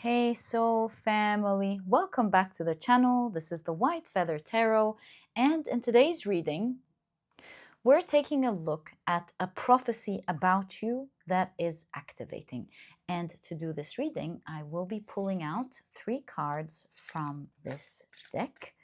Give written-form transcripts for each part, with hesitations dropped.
Hey soul family, welcome back to the channel. This is the White Feather Tarot, and in today's reading, we're taking a look at a prophecy about you that is activating. And to do this reading, I will be pulling out 3 cards from this deck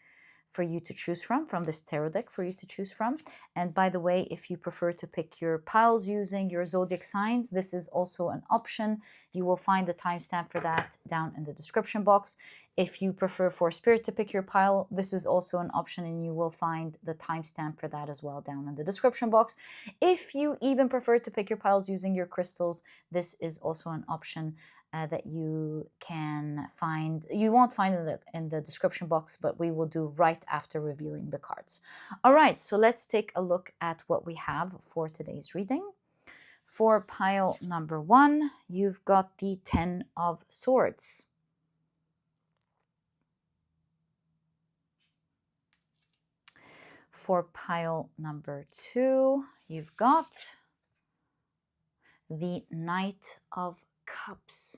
for you to choose from this tarot deck for you to choose from. And by the way, if you prefer to pick your piles using your zodiac signs, this is also an option. You will find the timestamp for that down in the description box. If you prefer for Spirit to pick your pile, this is also an option, and you will find the timestamp for that as well down in the description box. If you even prefer to pick your piles using your crystals, this is also an option that you can find. You won't find in the description box, but we will do right after revealing the cards. All right, so let's take a look at what we have for today's reading. For pile number 1, you've got the 10 of Swords. For pile number 2, you've got the Knight of Cups.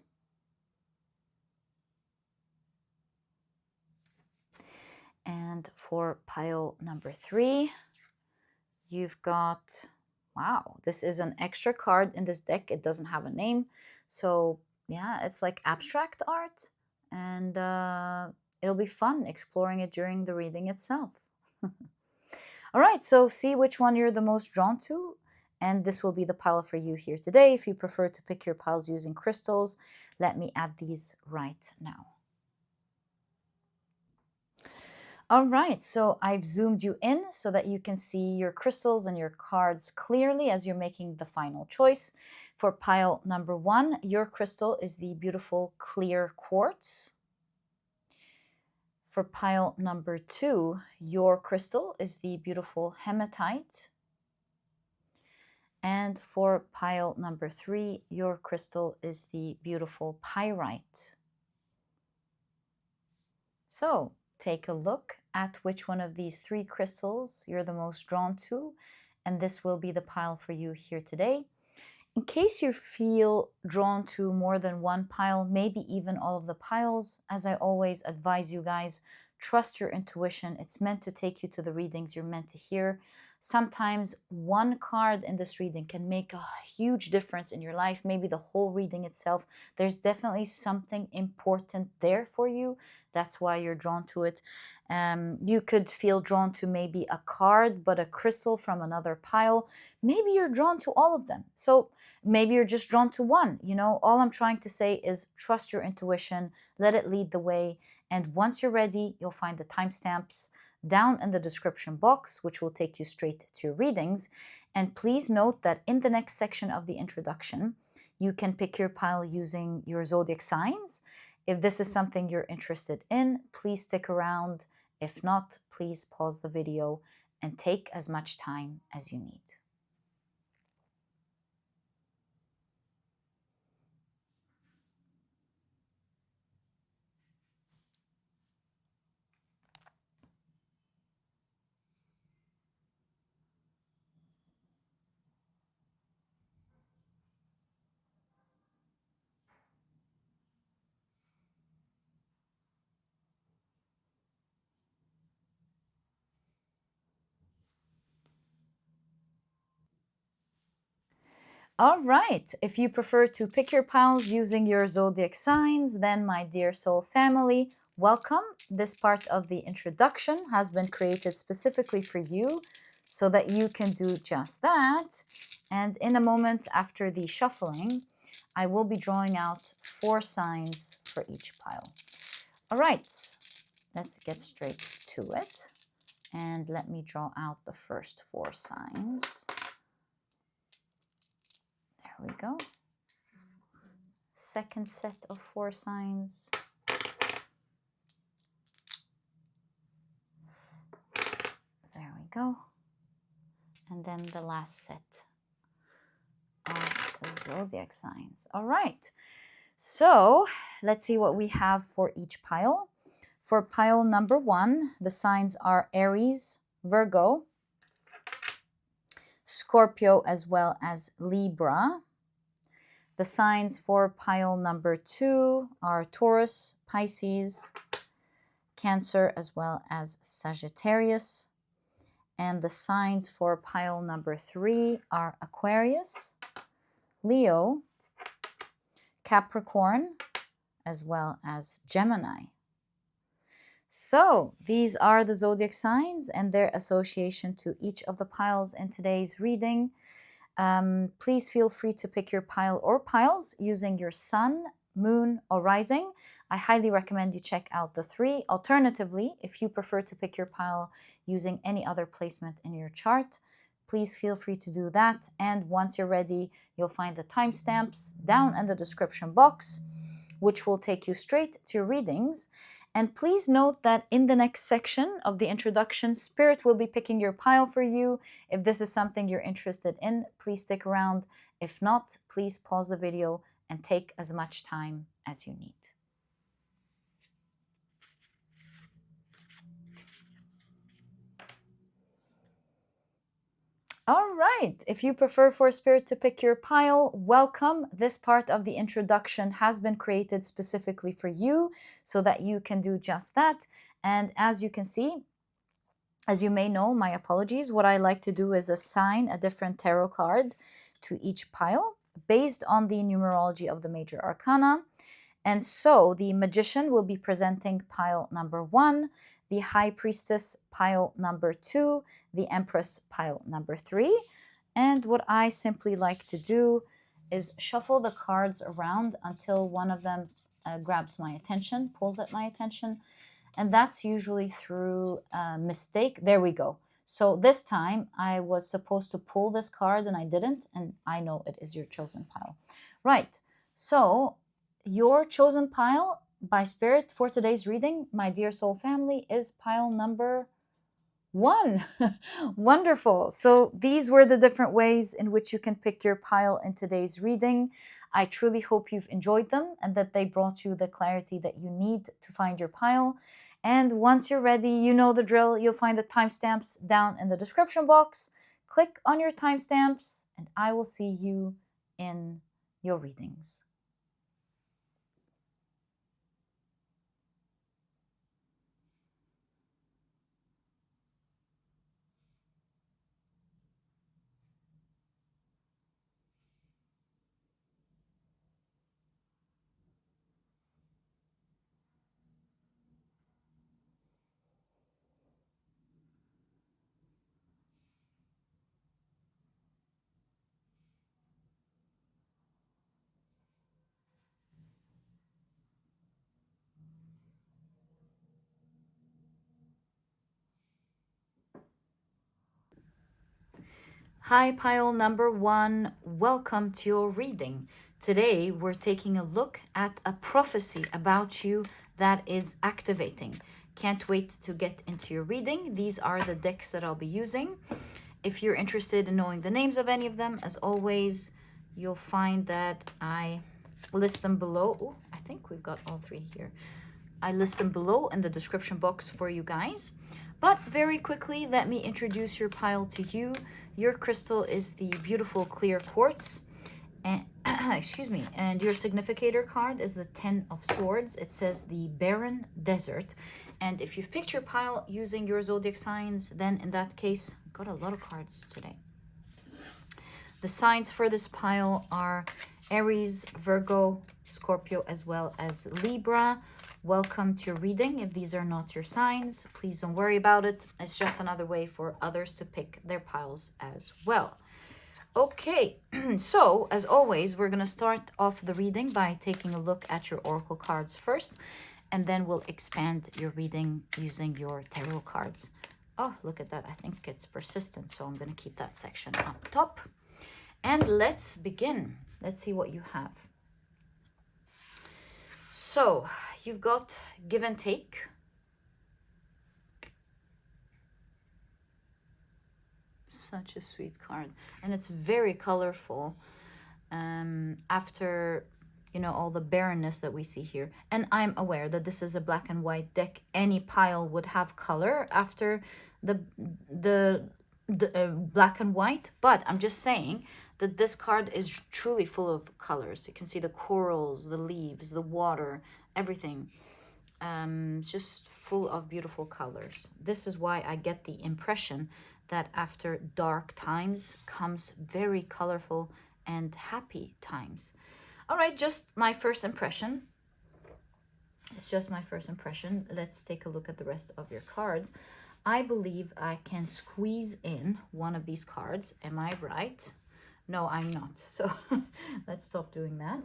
And for pile number 3, you've got, wow, this is an extra card in this deck. It doesn't have a name. So yeah, it's like abstract art, and it'll be fun exploring it during the reading itself. All right, so see which one you're the most drawn to, and this will be the pile for you here today. If you prefer to pick your piles using crystals, let me add these right now. All right, so I've zoomed you in so that you can see your crystals and your cards clearly as you're making the final choice. For pile number 1, your crystal is the beautiful clear quartz. For pile number 2, your crystal is the beautiful hematite. And for pile number 3, your crystal is the beautiful pyrite. So take a look at which one of these 3 crystals you're the most drawn to, and this will be the pile for you here today. In case you feel drawn to more than one pile, maybe even all of the piles, as I always advise you guys, trust your intuition. It's meant to take you to the readings you're meant to hear. Sometimes one card in this reading can make a huge difference in your life, maybe the whole reading itself. There's definitely something important there for you. That's why you're drawn to it. You could feel drawn to maybe a card, but a crystal from another pile. Maybe you're drawn to all of them. So maybe you're just drawn to one. You know, all I'm trying to say is trust your intuition, let it lead the way. And once you're ready, you'll find the timestamps down in the description box, which will take you straight to your readings. And please note that in the next section of the introduction, you can pick your pile using your zodiac signs. If this is something you're interested in, please stick around. If not, please pause the video and take as much time as you need. All right, if you prefer to pick your piles using your zodiac signs, then my dear soul family, welcome. This part of the introduction has been created specifically for you so that you can do just that. And in a moment after the shuffling, I will be drawing out 4 signs for each pile. All right, let's get straight to it. And let me draw out the first 4 signs. There we go. Second set of 4 signs. There we go. And then the last set of the zodiac signs. All right. So let's see what we have for each pile. For pile number 1, the signs are Aries, Virgo, Scorpio, as well as Libra. The signs for pile number 2 are Taurus, Pisces, Cancer, as well as Sagittarius. And the signs for pile number 3 are Aquarius, Leo, Capricorn, as well as Gemini. So these are the zodiac signs and their association to each of the piles in today's reading. Please feel free to pick your pile or piles using your sun, moon, or rising. I highly recommend you check out the 3. Alternatively, if you prefer to pick your pile using any other placement in your chart, please feel free to do that. And once you're ready, you'll find the timestamps down in the description box, which will take you straight to your readings. And please note that in the next section of the introduction, Spirit will be picking your pile for you. If this is something you're interested in, please stick around. If not, please pause the video and take as much time as you need. All right, if you prefer for Spirit to pick your pile, welcome. This part of the introduction has been created specifically for you so that you can do just that. And as you can see, as you may know, my apologies, what I like to do is assign a different tarot card to each pile based on the numerology of the major arcana. And so the Magician will be presenting pile number 1, the High Priestess pile number 2, the Empress pile number 3. And what I simply like to do is shuffle the cards around until one of them grabs my attention, pulls at my attention. And that's usually through a mistake. There we go. So this time I was supposed to pull this card and I didn't. And I know it is your chosen pile. Right. So your chosen pile by Spirit for today's reading, my dear soul family, is pile number 1. Wonderful. So these were the different ways in which you can pick your pile in today's reading. I truly hope you've enjoyed them and that they brought you the clarity that you need to find your pile. And once you're ready, you know the drill. You'll find the timestamps down in the description box. Click on your timestamps and I will see you in your readings. Hi, pile number 1. Welcome to your reading. Today, we're taking a look at a prophecy about you that is activating. Can't wait to get into your reading. These are the decks that I'll be using. If you're interested in knowing the names of any of them, as always, you'll find that I list them below. Oh, I think we've got all 3 here. I list them below in the description box for you guys. But very quickly, let me introduce your pile to you. Your crystal is the beautiful clear quartz. And excuse me. And your significator card is the 10 of Swords. It says the barren desert. And if you've picked your pile using your zodiac signs, then in that case, I've got a lot of cards today. The signs for this pile are Aries, Virgo, Scorpio, as well as Libra. Welcome to your reading. If these are not your signs, please don't worry about it. It's just another way for others to pick their piles as well. Okay, so as always, we're going to start off the reading by taking a look at your oracle cards first, and then we'll expand your reading using your tarot cards. Oh, look at that. I think it's persistent, so I'm going to keep that section up top. And let's begin. Let's see what you have. So you've got give and take. Such a sweet card. And it's very colorful after, you know, all the barrenness that we see here. And I'm aware that this is a black and white deck. Any pile would have color after the black and white. But I'm just saying that this card is truly full of colors. You can see the corals, the leaves, the water, everything. Just full of beautiful colors. This is why I get the impression that after dark times comes very colorful and happy times. All right, just my first impression. It's just my first impression. Let's take a look at the rest of your cards. I believe I can squeeze in one of these cards. Am I right? No, I'm not. So let's stop doing that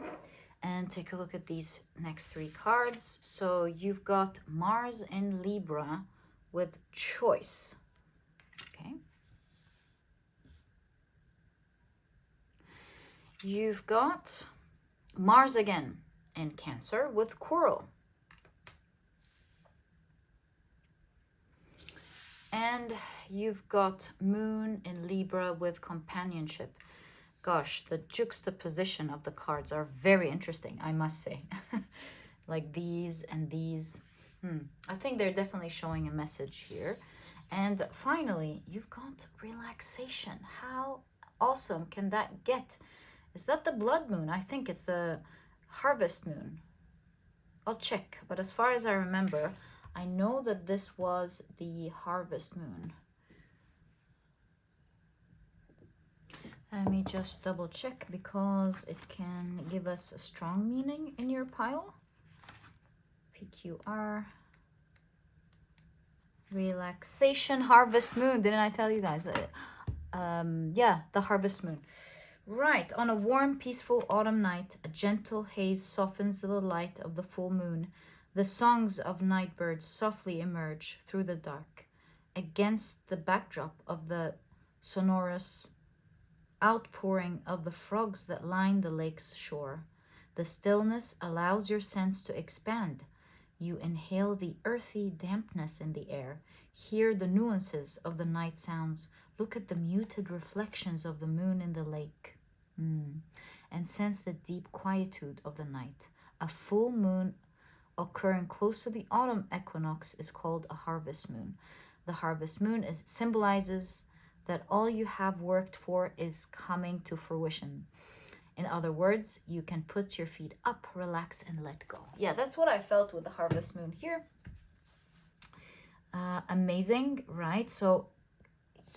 and take a look at these next three cards. So you've got Mars in Libra with choice. Okay. You've got Mars again in Cancer with Coral. And you've got Moon in Libra with Companionship. Gosh, the juxtaposition of the cards are very interesting, I must say. Like these and these. I think they're definitely showing a message here. And finally, you've got Relaxation. How awesome can that get? Is that the Blood Moon? I think it's the Harvest Moon. I'll check, but as far as I remember, I know that this was the Harvest Moon. Let me just double check because it can give us a strong meaning in your pile. PQR. Relaxation, Harvest Moon. Didn't I tell you guys? Yeah, the Harvest Moon. Right, on a warm, peaceful autumn night, a gentle haze softens the light of the full moon. The songs of night birds softly emerge through the dark, against the backdrop of the sonorous outpouring of the frogs that line the lake's shore. The stillness allows your sense to expand. You inhale the earthy dampness in the air, hear the nuances of the night sounds, look at the muted reflections of the moon in the lake, and sense the deep quietude of the night. A full moon occurring close to the autumn equinox is called a harvest moon. The harvest moon symbolizes that all you have worked for is coming to fruition. In other words, you can put your feet up, relax, and let go. Yeah, that's what I felt with the harvest moon here. Amazing, right? So,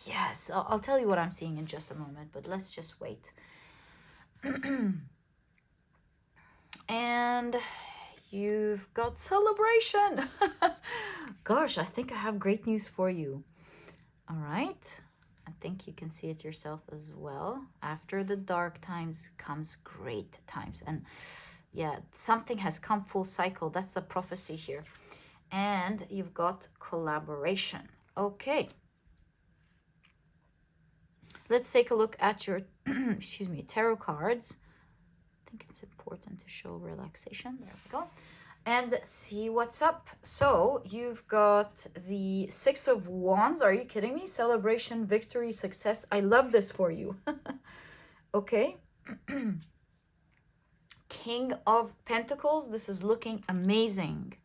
yes, I'll tell you what I'm seeing in just a moment, but let's just wait. And you've got celebration. Gosh, I think I have great news for you. All right. I think you can see it yourself as well. After the dark times comes great times. And yeah, something has come full cycle. That's the prophecy here. And you've got collaboration. Okay. Let's take a look at your, excuse me, tarot cards. I think it's important to show relaxation. There we go. And see what's up. So you've got the Six of Wands. Are you kidding me? Celebration, victory, success. I love this for you. Okay. King of Pentacles. This is looking amazing.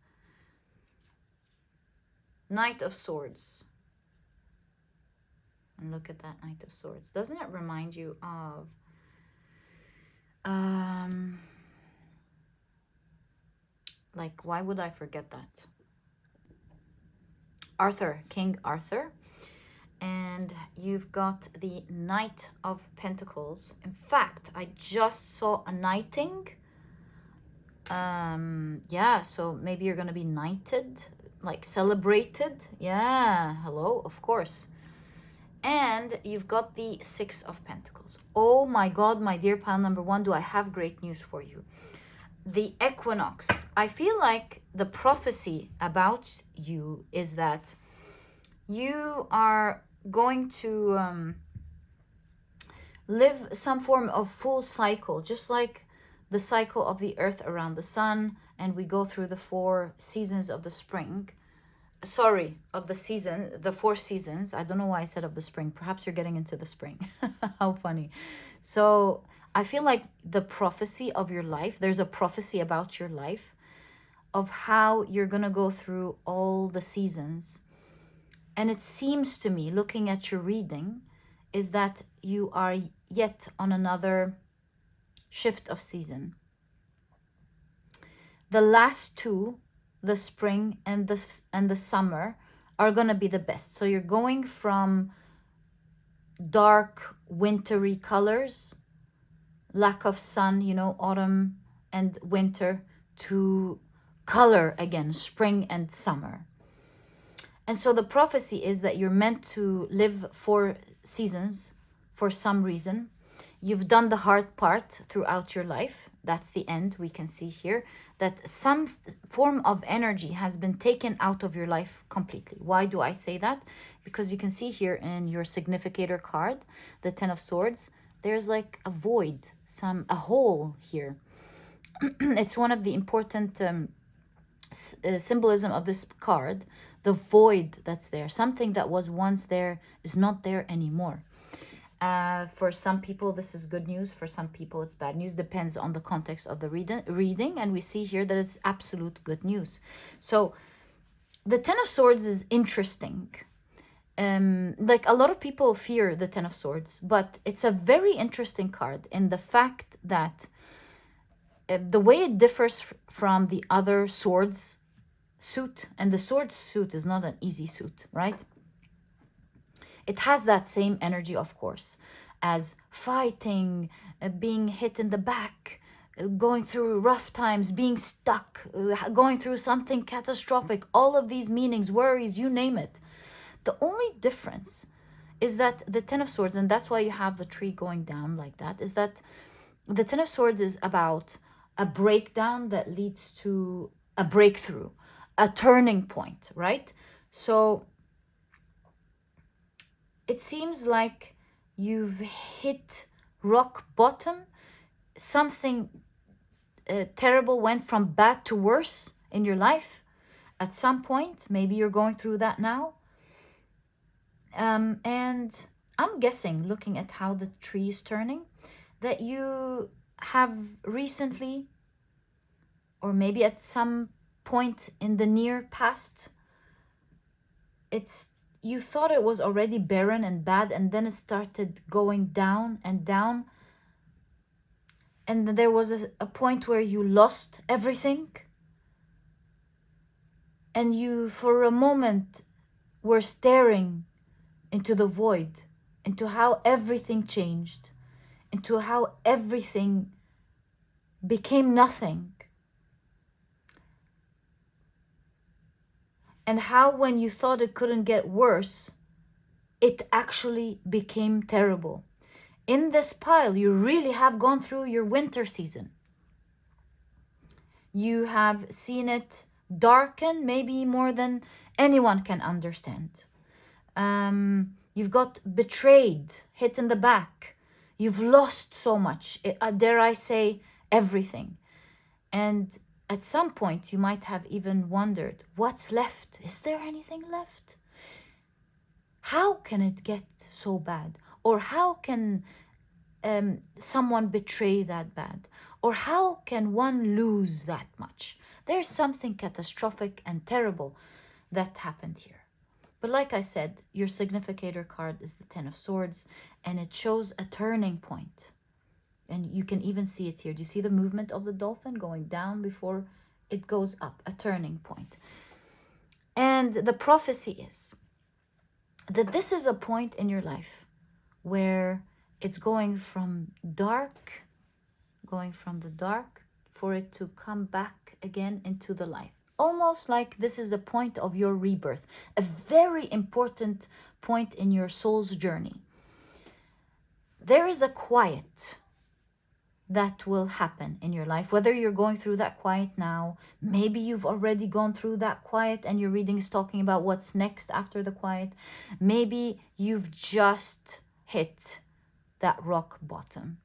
Knight of Swords. And look at that Knight of Swords. Doesn't it remind you of like, why would I forget that? Arthur, King Arthur. And you've got the Knight of Pentacles. In fact, I just saw a knighting. Yeah, so maybe you're going to be knighted, like celebrated. Yeah, hello, of course. And you've got the Six of Pentacles. Oh my God, my dear pile number one, do I have great news for you. The equinox. I feel like the prophecy about you is that you are going to live some form of full cycle, just like the cycle of the earth around the sun, and we go through the 4 seasons of the spring. Sorry, of the season, the 4 seasons. I don't know why I said of the spring. Perhaps you're getting into the spring. How funny. So I feel like the prophecy of your life, there's a prophecy about your life of how you're going to go through all the seasons. And it seems to me, looking at your reading, is that you are yet on another shift of season. The last two, the spring and the summer, are going to be the best. So you're going from dark wintry colors, lack of sun, autumn and winter, to color again, spring and summer. And so the prophecy is that you're meant to live 4 seasons for some reason. You've done the hard part throughout your life. That's the end. We can see here that some form of energy has been taken out of your life completely. Why do I say that? Because you can see here in your significator card, the 10 of Swords, there's like a void, a hole here. It's one of the important symbolism of this card, the void that's there. Something that was once there is not there anymore. For some people, this is good news. For some people, it's bad news. Depends on the context of the reading. And we see here that it's absolute good news. So the 10 of Swords is interesting. Like a lot of people fear the 10 of Swords, but it's a very interesting card in the fact that the way it differs from the other swords suit, and the sword suit is not an easy suit, right? It has that same energy, of course, as fighting, being hit in the back, going through rough times, being stuck, going through something catastrophic, all of these meanings, worries, you name it. The only difference is that the 10 of Swords, and that's why you have the tree going down like that, is that the 10 of Swords is about a breakdown that leads to a breakthrough, a turning point, right? So it seems like you've hit rock bottom. Something terrible went from bad to worse in your life at some point. Maybe you're going through that now. And I'm guessing, looking at how the tree is turning, that you have recently, or maybe at some point in the near past, you thought it was already barren and bad, and then it started going down and down. And there was a point where you lost everything. And you, for a moment, were staring into the void, into how everything changed, into how everything became nothing. And how when you thought it couldn't get worse, it actually became terrible. In this pile, you really have gone through your winter season. You have seen it darken, maybe more than anyone can understand. You've got betrayed, hit in the back. You've lost so much, dare I say, everything. And at some point, you might have even wondered, what's left? Is there anything left? How can it get so bad? Or how can someone betray that bad? Or how can one lose that much? There's something catastrophic and terrible that happened here. But like I said, your significator card is the 10 of Swords, and it shows a turning point. And you can even see it here. Do you see the movement of the dolphin going down before it goes up? A turning point. And the prophecy is that this is a point in your life where it's going from the dark for it to come back again into the light. Almost like this is the point of your rebirth, a very important point in your soul's journey. There is a quiet that will happen in your life, whether you're going through that quiet now, maybe you've already gone through that quiet and your reading is talking about what's next after the quiet. Maybe you've just hit that rock bottom.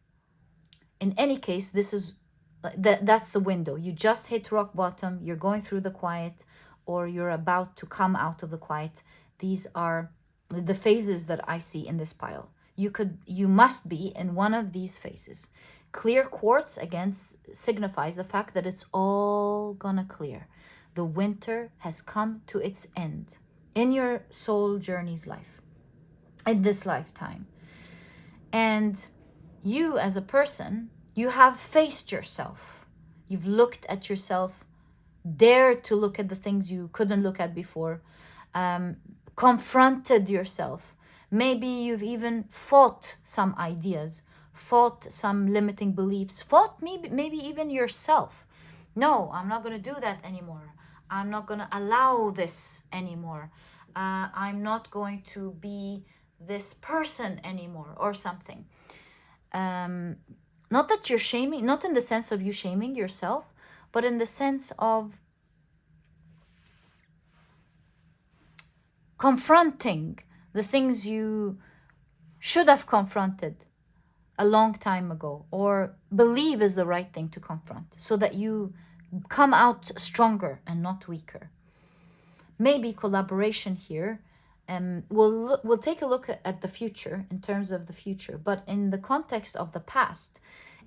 In any case, that's the window. You just hit rock bottom, you're going through the quiet, or you're about to come out of the quiet. These are the phases that I see in this pile. You must be in one of these phases. Clear quartz, again, signifies the fact that it's all gonna clear. The winter has come to its end in your soul journey's life, in this lifetime. And you as a person, you have faced yourself. You've looked at yourself, dared to look at the things you couldn't look at before, confronted yourself. Maybe you've even fought some ideas, fought some limiting beliefs, fought maybe even yourself. No, I'm not going to do that anymore. I'm not going to allow this anymore. I'm not going to be this person anymore or something. Not that you're shaming, not in the sense of you shaming yourself, but in the sense of confronting the things you should have confronted a long time ago, or believe is the right thing to confront, so that you come out stronger and not weaker. Maybe collaboration here, we'll take a look at the future, in terms of the future, but in the context of the past,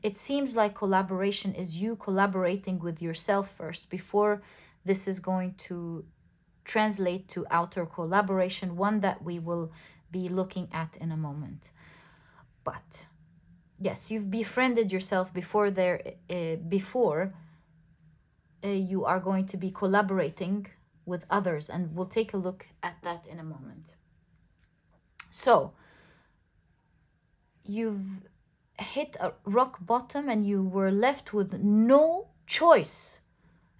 it seems like collaboration is you collaborating with yourself first, before this is going to translate to outer collaboration, one that we will be looking at in a moment. But yes, you've befriended yourself before you are going to be collaborating with others, and we'll take a look at that in a moment. So you've hit a rock bottom and you were left with no choice.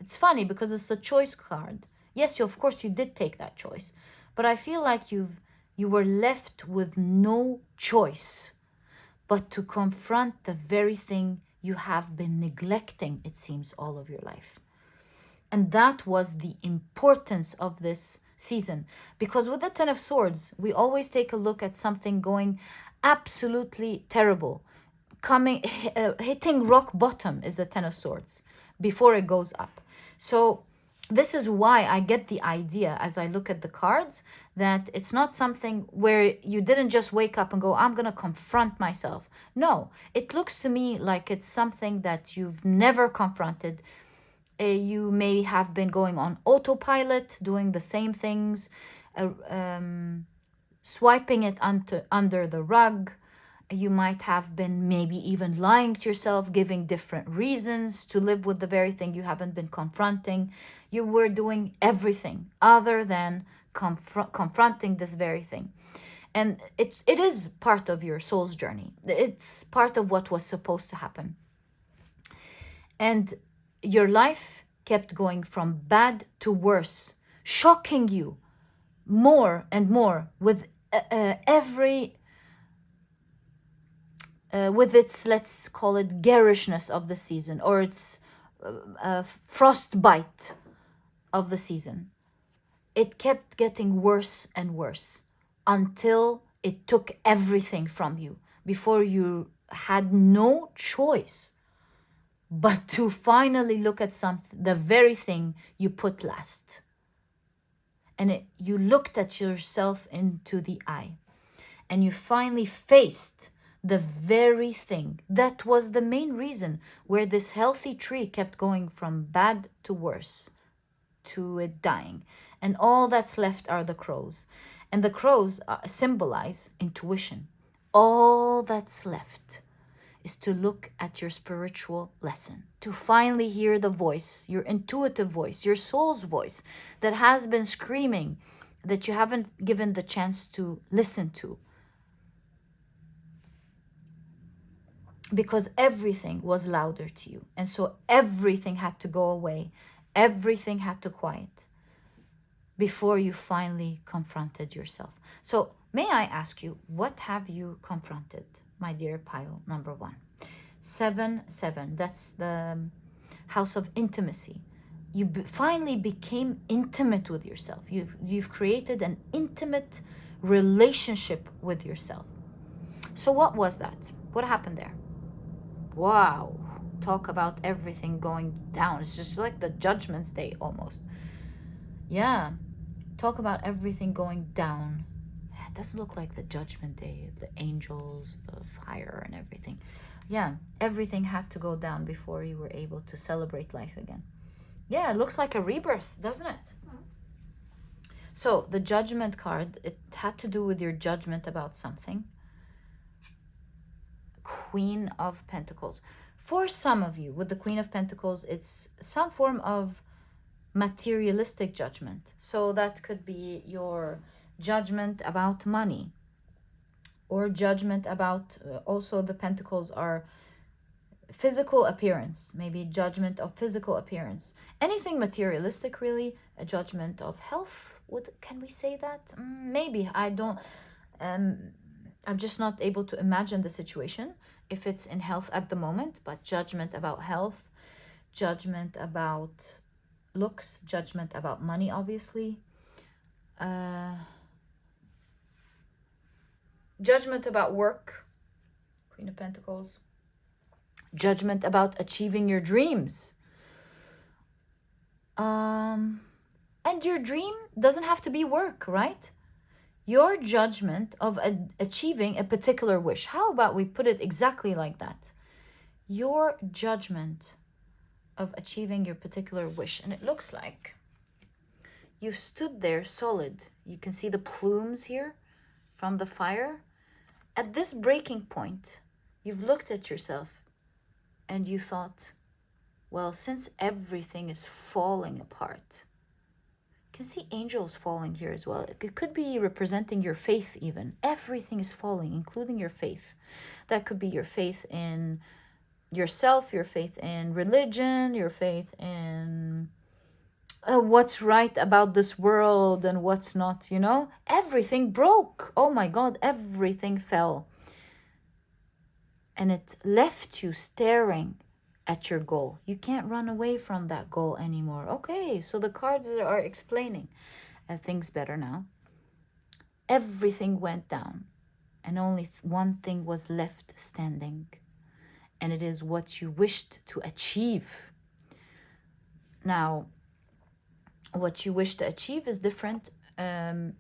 It's funny because it's a choice card. Yes, of course you did take that choice, but I feel like you were left with no choice but to confront the very thing you have been neglecting, it seems, all of your life. And that was the importance of this season. Because with the Ten of Swords, we always take a look at something going absolutely terrible. Hitting rock bottom is the Ten of Swords before it goes up. So this is why I get the idea as I look at the cards that it's not something where you didn't just wake up and go, I'm going to confront myself. No, it looks to me like it's something that you've never confronted. You may have been going on autopilot, doing the same things, swiping it under the rug. You might have been maybe even lying to yourself, giving different reasons to live with the very thing you haven't been confronting. You were doing everything other than confronting this very thing. And it is part of your soul's journey. It's part of what was supposed to happen. And your life kept going from bad to worse, shocking you more and more with with its, let's call it, garishness of the season, or its frostbite of the season. It kept getting worse and worse until it took everything from you, before you had no choice but to finally look at the very thing you put last. And you looked at yourself into the eye, and you finally faced the very thing that was the main reason where this healthy tree kept going from bad to worse, to it dying. And all that's left are the crows. And the crows symbolize intuition. All that's left is to look at your spiritual lesson, to finally hear the voice, your intuitive voice, your soul's voice that has been screaming, that you haven't given the chance to listen to. Because everything was louder to you. And so everything had to go away. Everything had to quiet before you finally confronted yourself. So may I ask you, what have you confronted, my dear pile number 1? 7-7, that's the house of intimacy. You finally became intimate with yourself. You've created an intimate relationship with yourself. So what was that? What happened there? Wow, talk about everything going down. It's just like the Judgment's Day almost. Yeah, talk about everything going down. It doesn't look like the Judgment Day, the angels, the fire and everything. Yeah, everything had to go down before you were able to celebrate life again. Yeah, it looks like a rebirth, doesn't it? So the Judgment card, it had to do with your judgment about something. Queen of Pentacles. For some of you, with the Queen of Pentacles, it's some form of materialistic judgment. So that could be your judgment about money, or judgment about, also the pentacles are physical appearance, maybe judgment of physical appearance, anything materialistic, really. A judgment of health, can we say that? Maybe. I don't, I'm just not able to imagine the situation if it's in health at the moment, but judgment about health, judgment about looks, judgment about money, obviously, judgment about work, Queen of Pentacles, judgment about achieving your dreams. And your dream doesn't have to be work, right? Your judgment of achieving a particular wish. How about we put it exactly like that? Your judgment of achieving your particular wish. And it looks like you've stood there solid. You can see the plumes here from the fire. At this breaking point, you've looked at yourself and you thought, well, since everything is falling apart, you can see angels falling here as well. It could be representing your faith even. Everything is falling, including your faith. That could be your faith in yourself, your faith in religion, your faith in what's right about this world and what's not, you know? Everything broke. Oh my God, everything fell. And it left you staring at your goal. You can't run away from that goal anymore. Okay, so the cards are explaining things better now. Everything went down and only one thing was left standing. And it is what you wished to achieve. Now, what you wish to achieve is different to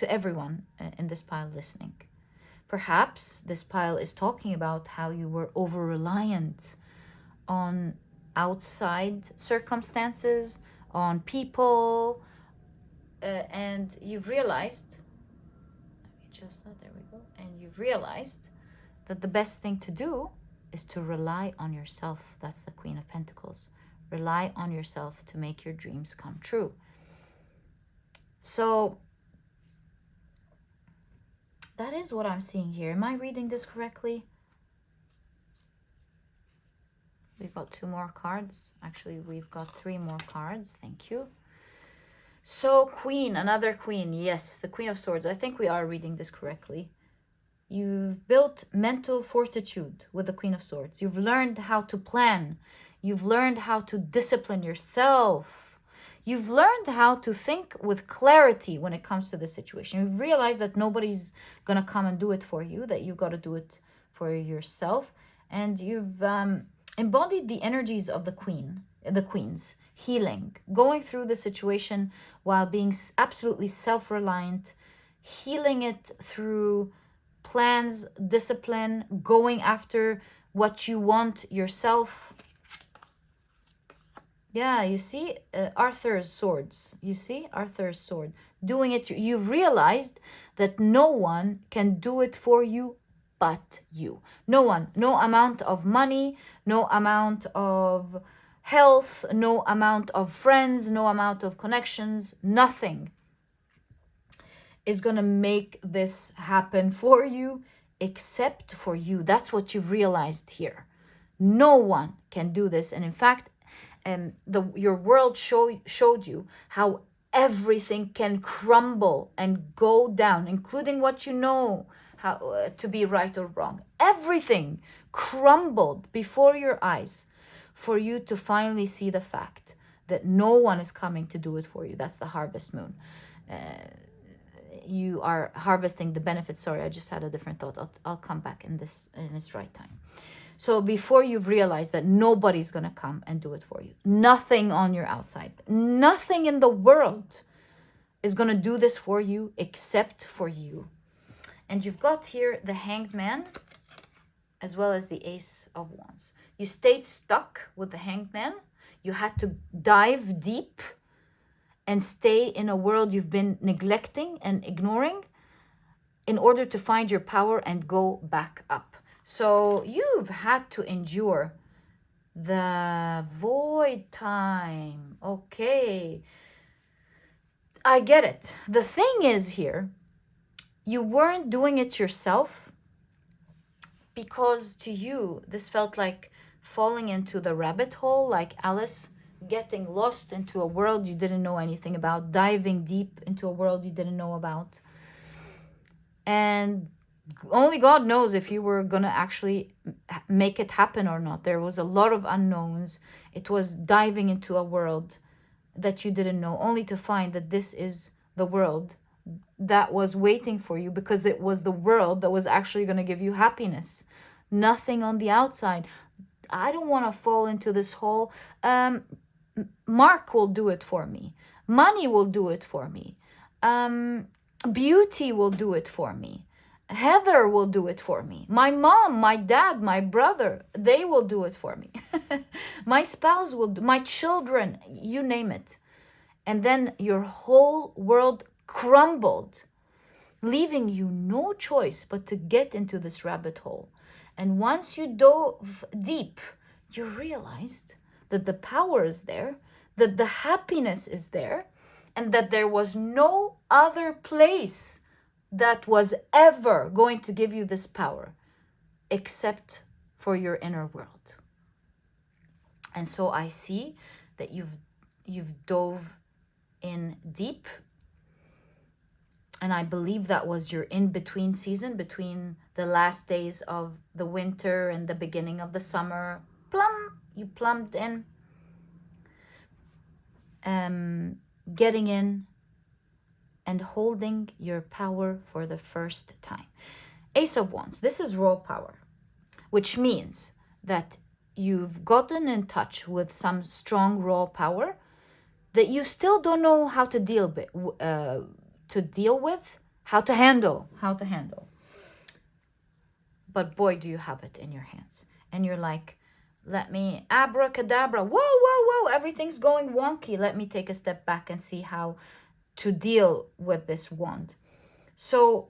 everyone in this pile listening. Perhaps this pile is talking about how you were over-reliant on outside circumstances, on people, and you've realized, there we go, and you've realized that the best thing to do is to rely on yourself. That's the Queen of Pentacles. Rely on yourself to make your dreams come true. So that is what I'm seeing here. Am I reading this correctly? We've got 2 more cards. Actually, we've got 3 more cards. Thank you. So Queen, another Queen. Yes, the Queen of Swords. I think we are reading this correctly. You've built mental fortitude with the Queen of Swords. You've learned how to plan. You've learned how to discipline yourself. You've learned how to think with clarity when it comes to the situation. You've realized that nobody's going to come and do it for you, that you've got to do it for yourself. And you've embodied the energies of the queens, healing, going through the situation while being absolutely self-reliant, healing it through plans, discipline, going after what you want yourself. Yeah, you see Arthur's swords. You see Arthur's sword. Doing it, you've realized that no one can do it for you but you. No one, no amount of money, no amount of health, no amount of friends, no amount of connections, nothing is going to make this happen for you except for you. That's what you've realized here. No one can do this. And in fact, your world showed you how everything can crumble and go down, including what you know how to be right or wrong. Everything crumbled before your eyes for you to finally see the fact that no one is coming to do it for you. That's the harvest moon. You are harvesting the benefits. Sorry, I just had a different thought. I'll come back in its right time. So before you've realized that nobody's going to come and do it for you, nothing on your outside, nothing in the world is going to do this for you except for you. And you've got here the Hanged Man as well as the Ace of Wands. You stayed stuck with the Hanged Man. You had to dive deep and stay in a world you've been neglecting and ignoring in order to find your power and go back up. So you've had to endure the void time. Okay, I get it. The thing is here, you weren't doing it yourself because to you, this felt like falling into the rabbit hole, like Alice, getting lost into a world you didn't know anything about, diving deep into a world you didn't know about. And only God knows if you were going to actually make it happen or not. There was a lot of unknowns. It was diving into a world that you didn't know, only to find that this is the world that was waiting for you, because it was the world that was actually going to give you happiness. Nothing on the outside. I don't want to fall into this hole. Mark will do it for me. Money will do it for me. Beauty will do it for me. Heather will do it for me. My mom, my dad, my brother, they will do it for me. My spouse will do, my children, you name it. And then your whole world crumbled, leaving you no choice but to get into this rabbit hole. And once you dove deep, you realized that the power is there, that the happiness is there, and that there was no other place that was ever going to give you this power except for your inner world. And so I see that you've dove in deep. And I believe that was your in-between season, between the last days of the winter and the beginning of the summer. You plumbed in, getting in and holding your power for the first time. Ace of Wands, this is raw power, which means that you've gotten in touch with some strong raw power that you still don't know how to deal with, how to handle. But boy, do you have it in your hands. And you're like, let me abracadabra. Whoa, everything's going wonky. Let me take a step back and see how to deal with this wand. So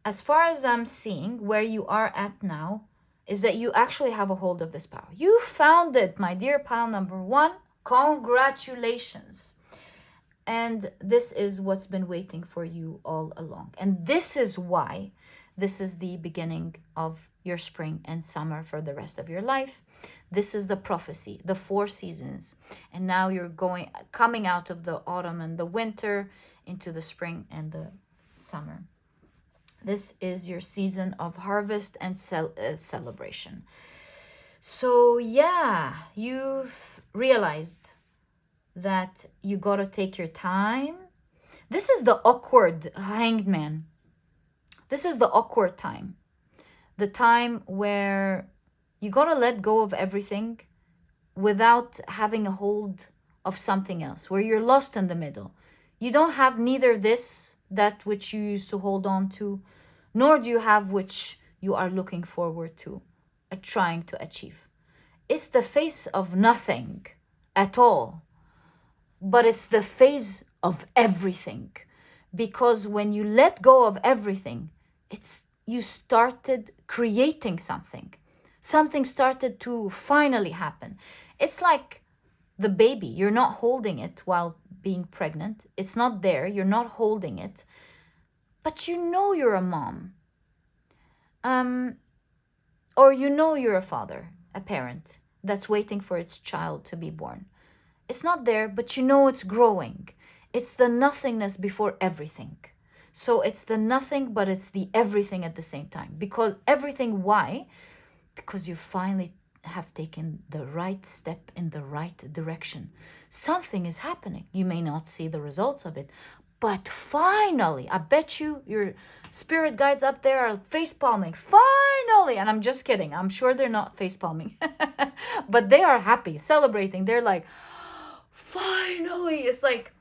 as far as I'm seeing, where you are at now is that you actually have a hold of this power. You found it, my dear pile number 1. Congratulations. And this is what's been waiting for you all along. And this is why this is the beginning of your spring and summer for the rest of your life. This is the prophecy, the 4 seasons. And now you're coming out of the autumn and the winter into the spring and the summer. This is your season of harvest and celebration. So yeah, you've realized that you got to take your time. This is the awkward hanged man. This is the awkward time. The time where you got to let go of everything without having a hold of something else, where you're lost in the middle. You don't have neither that which you used to hold on to, nor do you have which you are looking forward to, trying to achieve. It's the face of nothing at all, but it's the phase of everything. Because when you let go of everything, you started creating something. Something started to finally happen. It's like the baby. You're not holding it while being pregnant. It's not there. You're not holding it. But you know you're a mom. Or you know you're a father, a parent that's waiting for its child to be born. It's not there, but you know it's growing. It's the nothingness before everything. So it's the nothing, but it's the everything at the same time. Because everything, why? Because you finally have taken the right step in the right direction. Something is happening. You may not see the results of it, but finally, I bet you your spirit guides up there are face palming. Finally, and I'm just kidding. I'm sure they're not face palming, but they are happy, celebrating. They're like, finally. It's like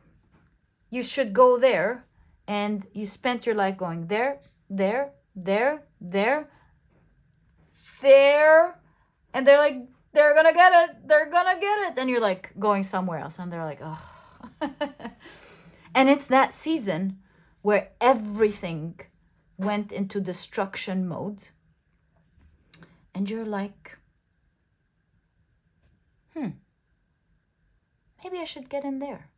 you should go there, and you spent your life going there, and they're like, they're gonna get it, and you're like going somewhere else, and they're like, oh. And it's that season where everything went into destruction mode, And you're like, maybe I should get in there.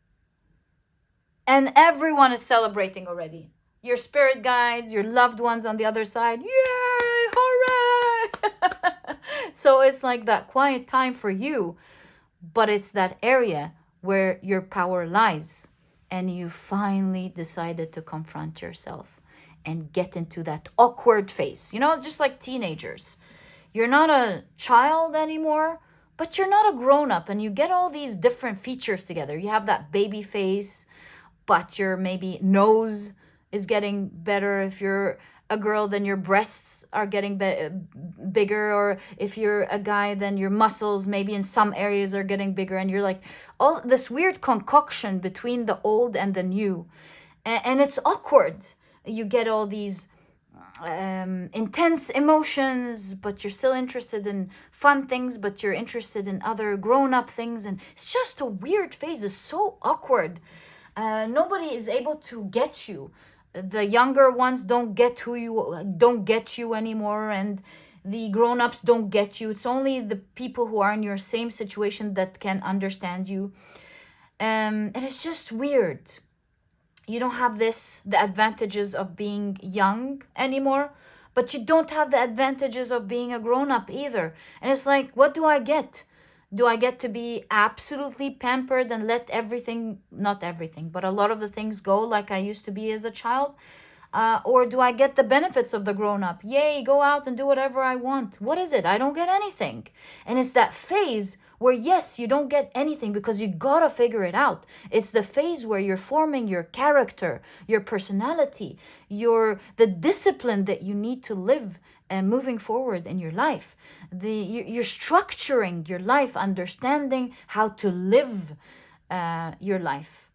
And everyone is celebrating already. Your spirit guides, your loved ones on the other side. Yay! Hooray! So it's like that quiet time for you, but it's that area where your power lies. And you finally decided to confront yourself and get into that awkward phase. You know, just like teenagers. You're not a child anymore, but you're not a grown up, and you get all these different features together. You have that baby face, but your maybe nose is getting better. If you're a girl, then your breasts are getting bigger, or if you're a guy, then your muscles maybe in some areas are getting bigger, and you're like all this weird concoction between the old and the new, and it's awkward. You get all these intense emotions, but you're still interested in fun things, but you're interested in other grown-up things, and it's just a weird phase. It's so awkward. Nobody is able to get you. The younger ones don't get you anymore, and the grown-ups don't get you. It's only the people who are in your same situation that can understand you. And it's just weird. You don't have the advantages of being young anymore, but you don't have the advantages of being a grown-up either. And it's like, what do I get? Do I get to be absolutely pampered and let everything, not everything, but a lot of the things go like I used to be as a child? Or do I get the benefits of the grown-up? Yay, go out and do whatever I want. What is it? I don't get anything. And it's that phase where, yes, you don't get anything because you gotta figure it out. It's the phase where you're forming your character, your personality, the discipline that you need to live and moving forward in your life. You're structuring your life, understanding how to live your life.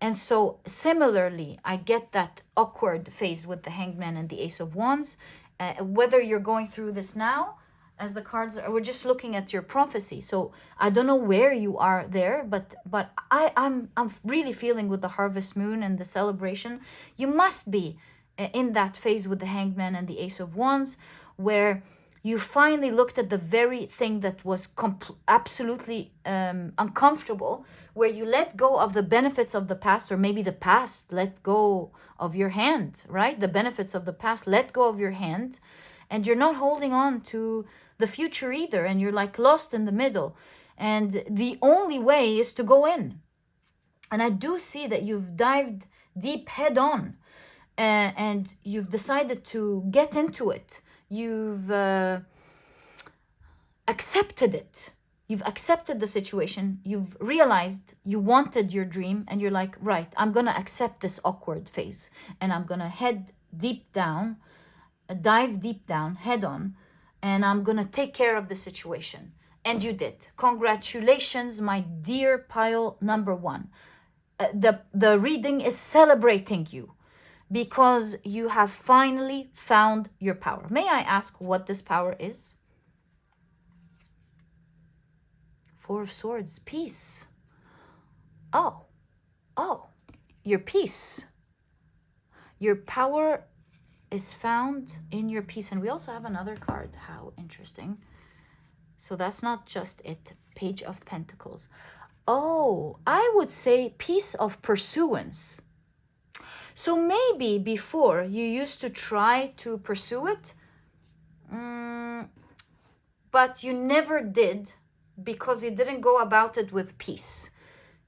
And so similarly, I get that awkward phase with the Hanged Man and the Ace of Wands. Whether you're going through this now, as the cards are, we're just looking at your prophecy. So I don't know where you are there, but I'm really feeling with the harvest moon and the celebration, you must be in that phase with the Hanged Man and the Ace of Wands, where you finally looked at the very thing that was absolutely uncomfortable, where you let go of the benefits of the past, or maybe the past let go of your hand, right? The benefits of the past let go of your hand, and you're not holding on to the future either, and you're like lost in the middle. And the only way is to go in. And I do see that you've dived deep head on, and you've decided to get into it. You've accepted it. You've accepted the situation. You've realized you wanted your dream, and you're like, right, I'm going to accept this awkward phase, and I'm going to head deep down, dive deep down, head on, and I'm going to take care of the situation. And you did. Congratulations, my dear pile number one. The reading is celebrating you because you have finally found your power. May I ask what this power is? Four of Swords, peace. Oh, your peace. Your power is found in your peace. And we also have another card. How interesting. So that's not just it. Page of Pentacles. Oh, I would say peace of pursuance. So maybe before you used to try to pursue it, but you never did because you didn't go about it with peace.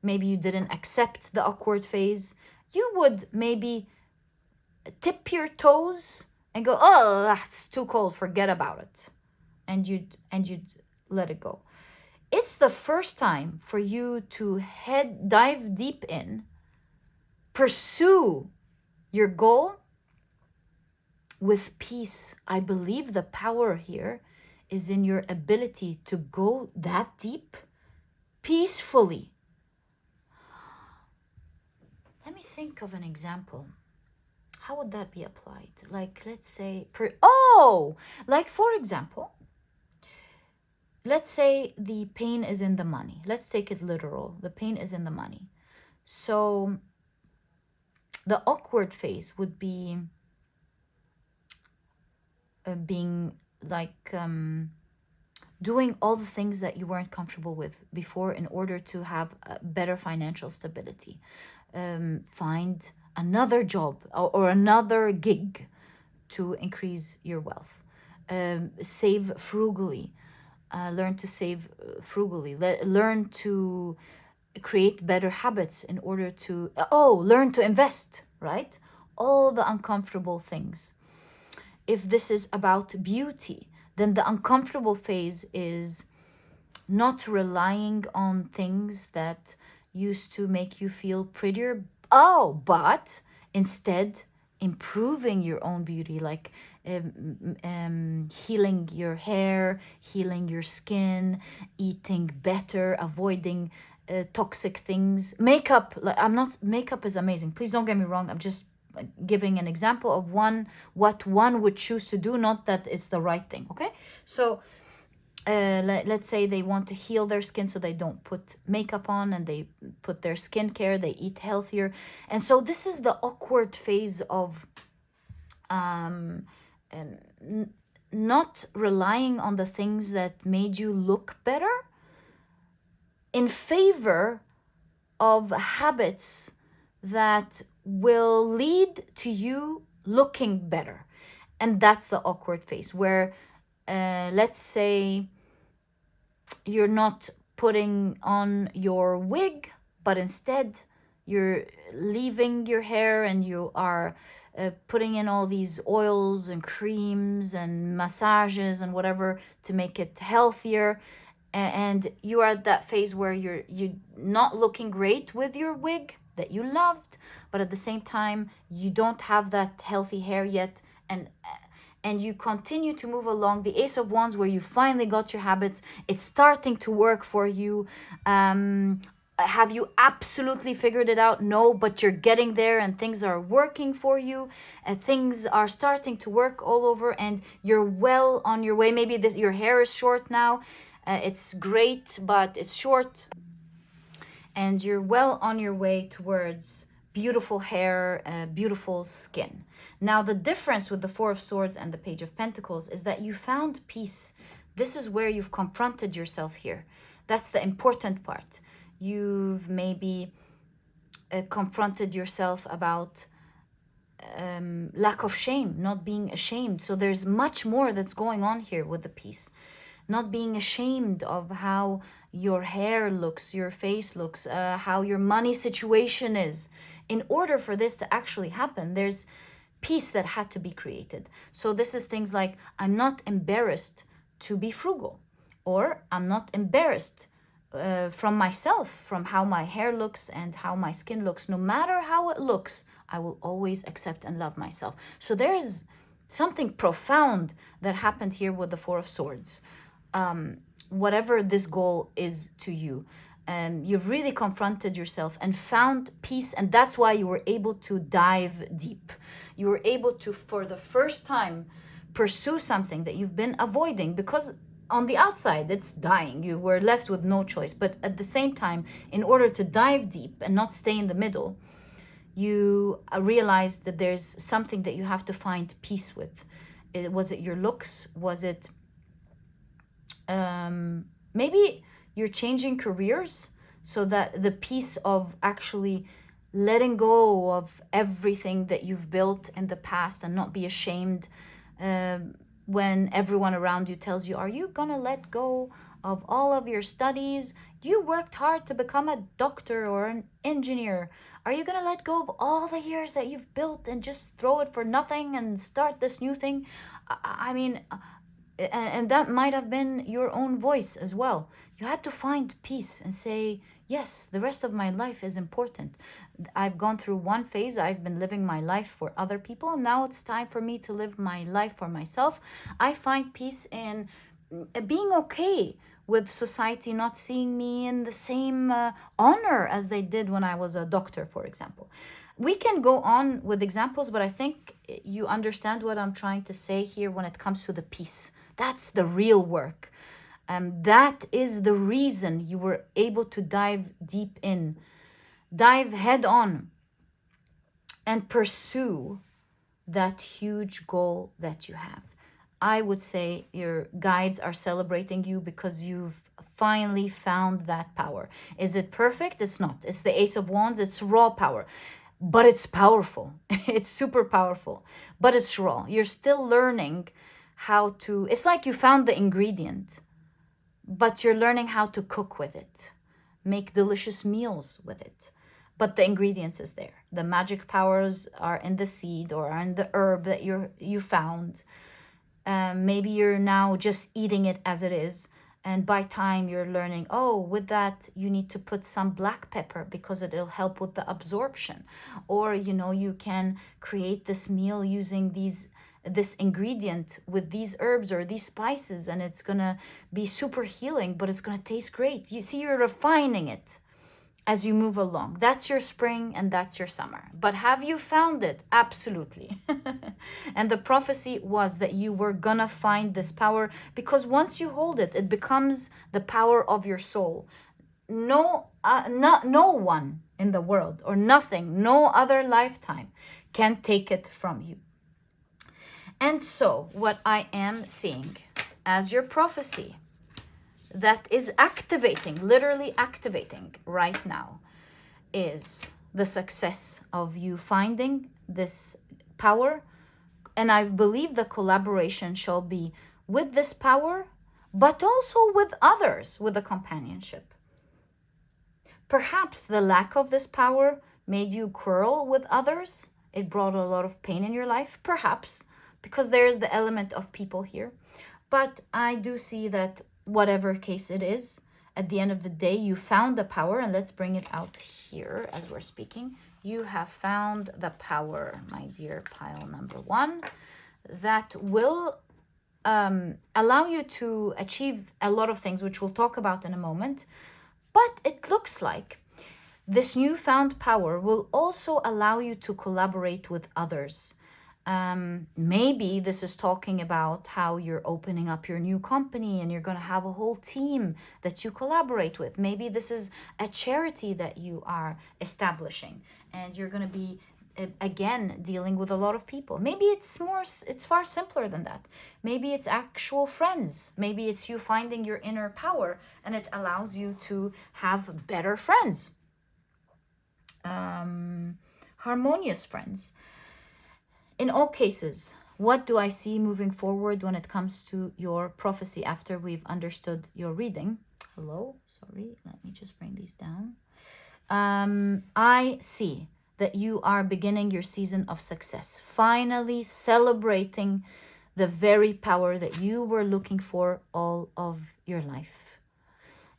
Maybe you didn't accept the awkward phase. You would maybe tip your toes and go, oh, it's too cold, forget about it. And you'd let it go. It's the first time for you to dive deep in, pursue your goal with peace. I believe the power here is in your ability to go that deep peacefully. Let me think of an example. How would that be applied? Like, let's say, like for example, let's say the pain is in the money. Let's take it literal. The pain is in the money. So the awkward phase would be being like doing all the things that you weren't comfortable with before in order to have better financial stability. Find another job or another gig to increase your wealth. Save frugally. Learn to save frugally. Learn to create better habits in order to, learn to invest, right? All the uncomfortable things. If this is about beauty, then the uncomfortable phase is not relying on things that used to make you feel prettier. But instead improving your own beauty, like healing your hair, healing your skin, eating better, avoiding toxic things. Makeup, makeup is amazing. Please don't get me wrong. I'm just giving an example of what one would choose to do, not that it's the right thing. Okay, so let's say they want to heal their skin, so they don't put makeup on and they put their skincare, they eat healthier. And so this is the awkward phase of not relying on the things that made you look better in favor of habits that will lead to you looking better. And that's the awkward phase where let's say you're not putting on your wig, but instead you're leaving your hair and you are putting in all these oils and creams and massages and whatever to make it healthier. And you are at that phase where you're not looking great with your wig that you loved, but at the same time you don't have that healthy hair yet, and you continue to move along the Ace of Wands where you finally got your habits. It's starting to work for you. Have you absolutely figured it out? No, but you're getting there and things are working for you. Things are starting to work all over and you're well on your way. Maybe your hair is short now. It's great, but it's short. And you're well on your way towards beautiful hair, beautiful skin. Now, the difference with the Four of Swords and the Page of Pentacles is that you found peace. This is where you've confronted yourself here. That's the important part. You've maybe confronted yourself about lack of shame, not being ashamed. So there's much more that's going on here with the peace. Not being ashamed of how your hair looks, your face looks, how your money situation is. In order for this to actually happen, there's peace that had to be created. So this is things like, I'm not embarrassed to be frugal, or I'm not embarrassed from myself, from how my hair looks and how my skin looks. No matter how it looks, I will always accept and love myself. So there's something profound that happened here with the Four of Swords. Whatever this goal is to you, you've really confronted yourself and found peace, and that's why you were able to dive deep. You were able to, for the first time, pursue something that you've been avoiding, because on the outside it's dying. You were left with no choice, but at the same time, in order to dive deep and not stay in the middle, you realized that there's something that you have to find peace with. Was it your looks? Was it maybe you're changing careers, so that the peace of actually letting go of everything that you've built in the past and not be ashamed when everyone around you tells you, are you gonna let go of all of your studies? You worked hard to become a doctor or an engineer. Are you gonna let go of all the years that you've built and just throw it for nothing and start this new thing? I mean, and that might have been your own voice as well. You had to find peace and say, yes, the rest of my life is important. I've gone through one phase. I've been living my life for other people. And now it's time for me to live my life for myself. I find peace in being okay with society not seeing me in the same honor as they did when I was a doctor, for example. We can go on with examples, but I think you understand what I'm trying to say here when it comes to the peace. That's the real work. That is the reason you were able to dive deep in, dive head on, and pursue that huge goal that you have. I would say your guides are celebrating you because you've finally found that power. Is it perfect? It's not. It's the Ace of Wands. It's raw power, but it's powerful. It's super powerful, but it's raw. You're still learning how to, it's like you found the ingredient, but you're learning how to cook with it, make delicious meals with it. But the ingredients is there. The magic powers are in the seed or in the herb that you found. Maybe you're now just eating it as it is. And by time you're learning, oh, with that, you need to put some black pepper because it'll help with the absorption. Or, you can create this meal using this ingredient with these herbs or these spices, and it's gonna be super healing, but it's gonna taste great. You see, you're refining it as you move along. That's your spring and that's your summer. But have you found it? Absolutely. And the prophecy was that you were gonna find this power, because once you hold it, it becomes the power of your soul. No one in the world, or nothing, no other lifetime can take it from you. And so what I am seeing as your prophecy that is activating, literally activating right now, is the success of you finding this power. And I believe the collaboration shall be with this power, but also with others, with the companionship. Perhaps the lack of this power made you quarrel with others. It brought a lot of pain in your life, perhaps, because there is the element of people here. But I do see that whatever case it is, at the end of the day, you found the power. And let's bring it out here as we're speaking. You have found the power, my dear pile number 1, that will allow you to achieve a lot of things, which we'll talk about in a moment. But it looks like this newfound power will also allow you to collaborate with others. Maybe this is talking about how you're opening up your new company and you're going to have a whole team that you collaborate with. Maybe this is a charity that you are establishing and you're going to be, again, dealing with a lot of people. Maybe it's far simpler than that. Maybe it's actual friends. Maybe it's you finding your inner power and it allows you to have better friends, harmonious friends. In all cases, what do I see moving forward when it comes to your prophecy after we've understood your reading? Hello, sorry, let me just bring these down. I see that you are beginning your season of success, finally celebrating the very power that you were looking for all of your life.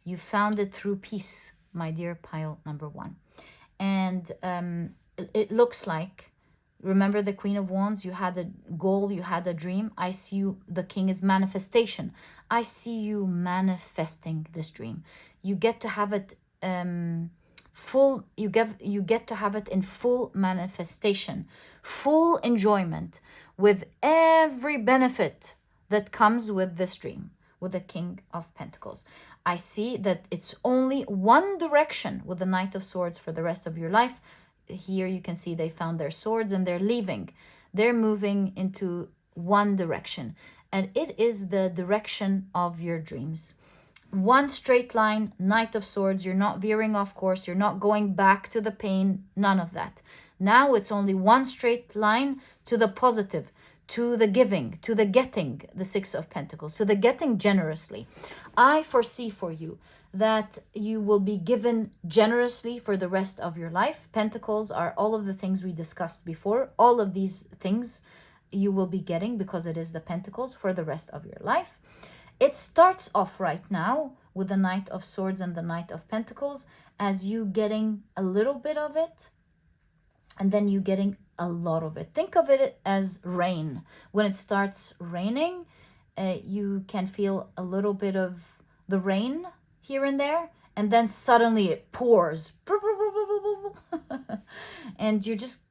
You found it through peace, my dear pile number 1. And it looks like, remember the Queen of Wands, you had a goal, you had a dream. I see you, the King is manifestation. I see you manifesting this dream. You get to have it you get to have it in full manifestation, full enjoyment, with every benefit that comes with this dream, with the King of Pentacles. I see that it's only one direction with the Knight of Swords for the rest of your life. Here you can see they found their swords and they're leaving. They're moving into one direction, and it is the direction of your dreams. One straight line, Knight of Swords. You're not veering off course. You're not going back to the pain. None of that. Now it's only one straight line to the positive, to the giving, to the getting, the Six of Pentacles, to the getting generously. I foresee for you that you will be given generously for the rest of your life. Pentacles are all of the things we discussed before. All of these things you will be getting because it is the Pentacles for the rest of your life. It starts off right now with the Knight of Swords and the Knight of Pentacles as you getting a little bit of it and then you getting a lot of it. Think of it as rain. When it starts raining, you can feel a little bit of the rain here and there, and then suddenly it pours. And you just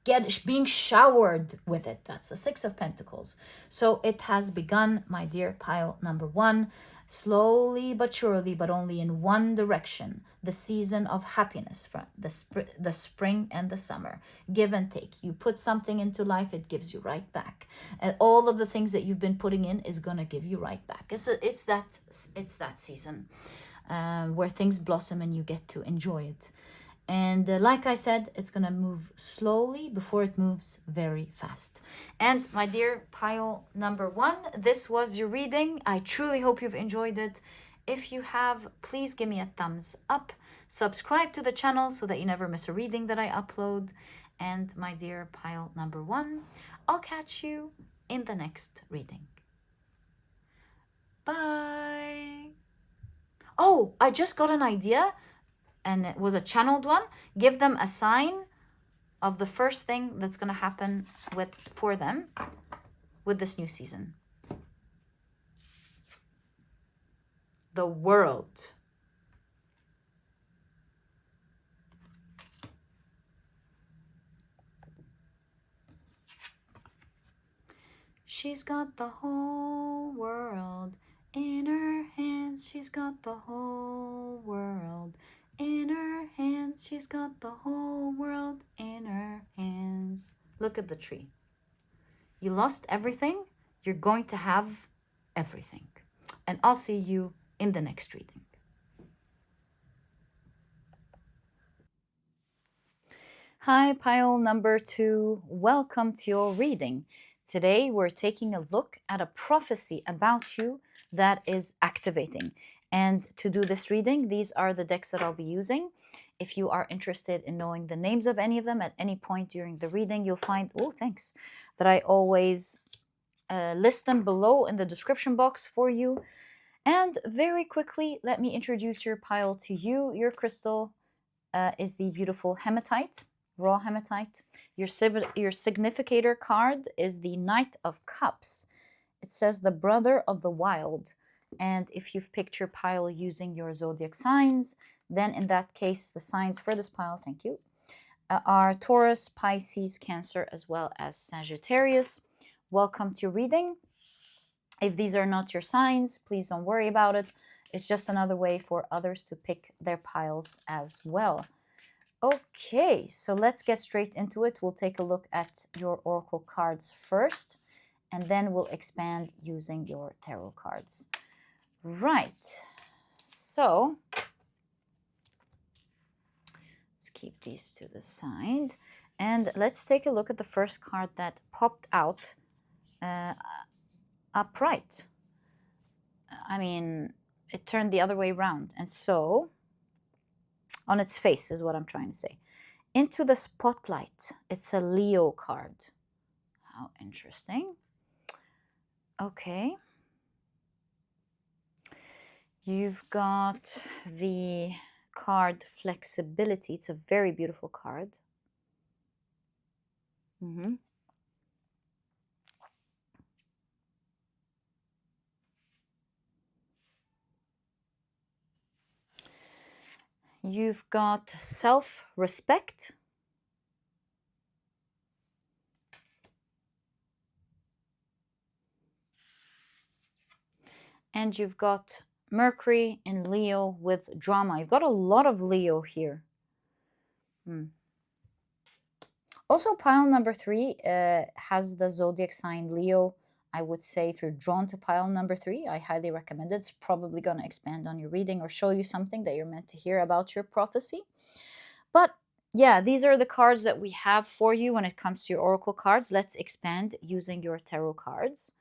being showered with it. That's the Six of Pentacles. So it has begun, my dear pile number 1. slowly but surely, but only in one direction, the season of happiness, from the spring and the summer. Give and take. You put something into life, it gives you right back. And all of the things that you've been putting in is gonna give you right back. It's that season where things blossom and you get to enjoy it. And like I said, it's going to move slowly before it moves very fast. And my dear pile number 1, this was your reading. I truly hope you've enjoyed it. If you have, please give me a thumbs up. Subscribe to the channel so that you never miss a reading that I upload. And my dear pile number 1, I'll catch you in the next reading. Bye. Oh, I just got an idea. And it was a channeled one. Give them a sign of the first thing that's going to happen for them with this new season. The world. She's got the whole world in her hands. She's got the whole world in her hands. She's got the whole world in her hands. Look at the tree. You lost everything. You're going to have everything. And I'll see you in the next reading. Hi, pile number 2. Welcome to your reading. Today, we're taking a look at a prophecy about you that is activating. And to do this reading, these are the decks that I'll be using. If you are interested in knowing the names of any of them at any point during the reading, you'll find, that I always list them below in the description box for you. And very quickly, let me introduce your pile to you. Your crystal is the beautiful Hematite. Raw hematite. Your significator card is the Knight of Cups. It says the brother of the wild. And if you've picked your pile using your zodiac signs, then in that case, the signs for this pile, thank you, are Taurus, Pisces, Cancer, as well as Sagittarius. Welcome to your reading. If these are not your signs, please don't worry about it. It's just another way for others to pick their piles as well. Okay, so let's get straight into it. We'll take a look at your oracle cards first, and then we'll expand using your tarot cards. Right, so let's keep these to the side. And let's take a look at the first card that popped out, upright. I mean, it turned the other way around. And so, on its face is what I'm trying to say. Into the spotlight. It's a Leo card. How interesting. Okay. You've got the card Flexibility. It's a very beautiful card. You've got Self-Respect. And you've got Mercury in Leo with drama. You've got a lot of Leo here. Also, pile number 3 has the zodiac sign Leo. I would say if you're drawn to pile number 3, I highly recommend it. It's probably going to expand on your reading or show you something that you're meant to hear about your prophecy. But yeah, these are the cards that we have for you when it comes to your oracle cards. Let's expand using your tarot cards.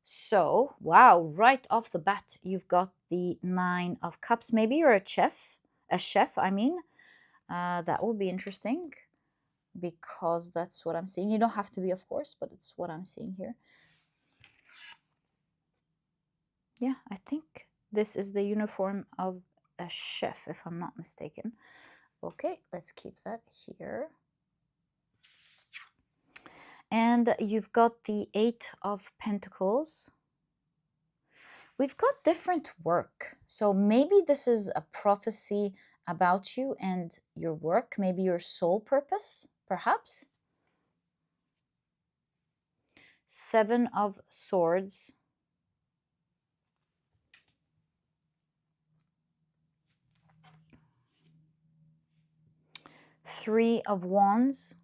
So, wow, right off the bat, you've got the 9 of Cups. Maybe you're a chef, I mean. That will be interesting because that's what I'm seeing. You don't have to be, of course, but it's what I'm seeing here. Yeah, I think this is the uniform of a chef, if I'm not mistaken. Okay, let's keep that here. And you've got the 8 of Pentacles. We've got different work. So maybe this is a prophecy about you and your work, maybe your soul purpose, perhaps. 7 of Swords. Three of Wands.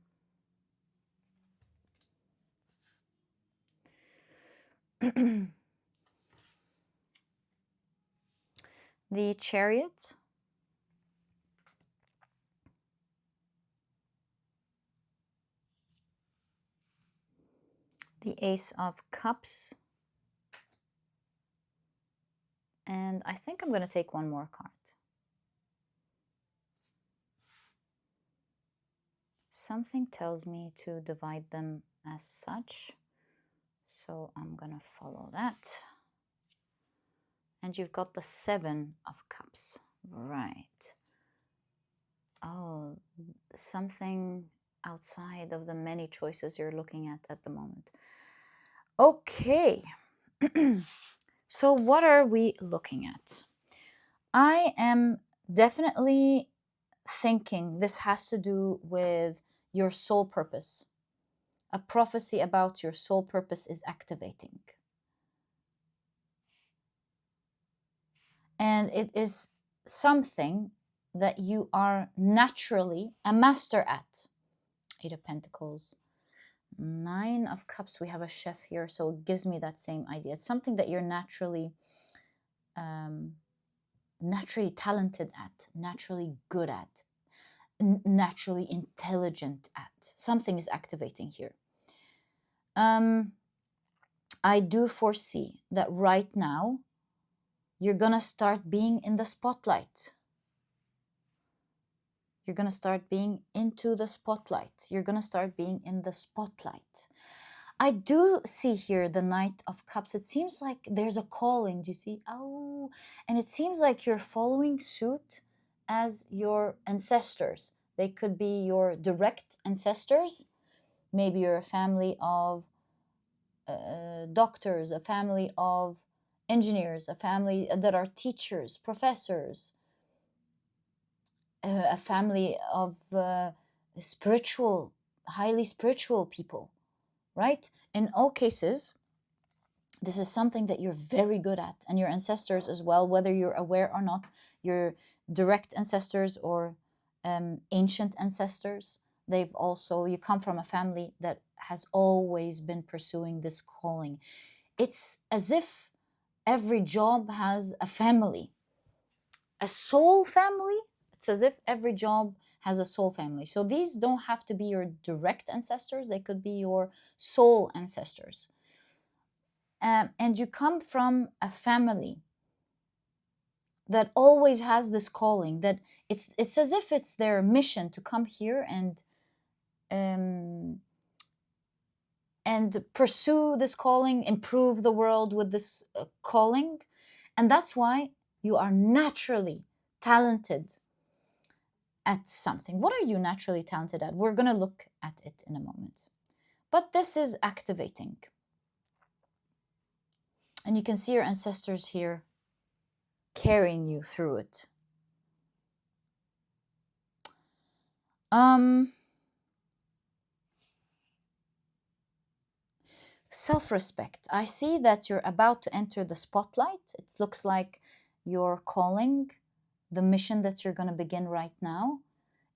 The Chariot. The Ace of Cups. And I think I'm going to take one more card. Something tells me to divide them as such, so I'm going to follow that. And you've got the Seven of Cups. Right. Oh, something outside of the many choices you're looking at the moment. Okay. So what are we looking at? I am definitely thinking this has to do with your soul purpose. A prophecy about your soul purpose is activating. And it is something that you are naturally a master at. Eight of Pentacles. Nine of Cups, we have a chef here, so it gives me that same idea. It's something that you're naturally talented at, naturally good at, naturally intelligent at. Something is activating here. I do foresee that right now you're gonna start being in the spotlight. You're gonna start being into the spotlight. You're gonna start being in the spotlight. I do see here the Knight of Cups. It seems like there's a calling. Do you see? Oh, and it seems like you're following suit as your ancestors. They could be your direct ancestors. Maybe you're a family of doctors, a family of engineers, a family that are teachers, professors, a family of spiritual, highly spiritual people, right? In all cases, this is something that you're very good at, and your ancestors as well, whether you're aware or not, your direct ancestors or ancient ancestors, they've also, you come from a family that has always been pursuing this calling. It's as if every job has a family, a soul family. It's as if every job has a soul family. So these don't have to be your direct ancestors, they could be your soul ancestors. And you come from a family that always has this calling, that it's as if it's their mission to come here and pursue this calling, improve the world with this calling. And that's why you are naturally talented at something. What are you naturally talented at? We're going to look at it in a moment. But this is activating. And you can see your ancestors here carrying you through it. Self-respect. I see that you're about to enter the spotlight. It looks like your calling, the mission that you're going to begin right now,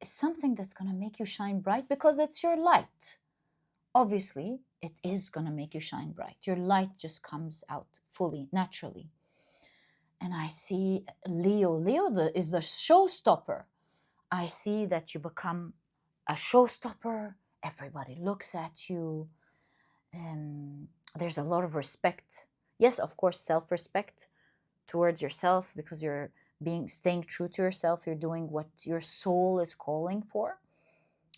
is something that's going to make you shine bright because it's your light. Obviously, it is going to make you shine bright. Your light just comes out fully, naturally. And I see Leo. Leo is the showstopper. I see that you become a showstopper. Everybody looks at you. There's a lot of respect. Yes, of course, self-respect towards yourself because you're staying true to yourself. You're doing what your soul is calling for,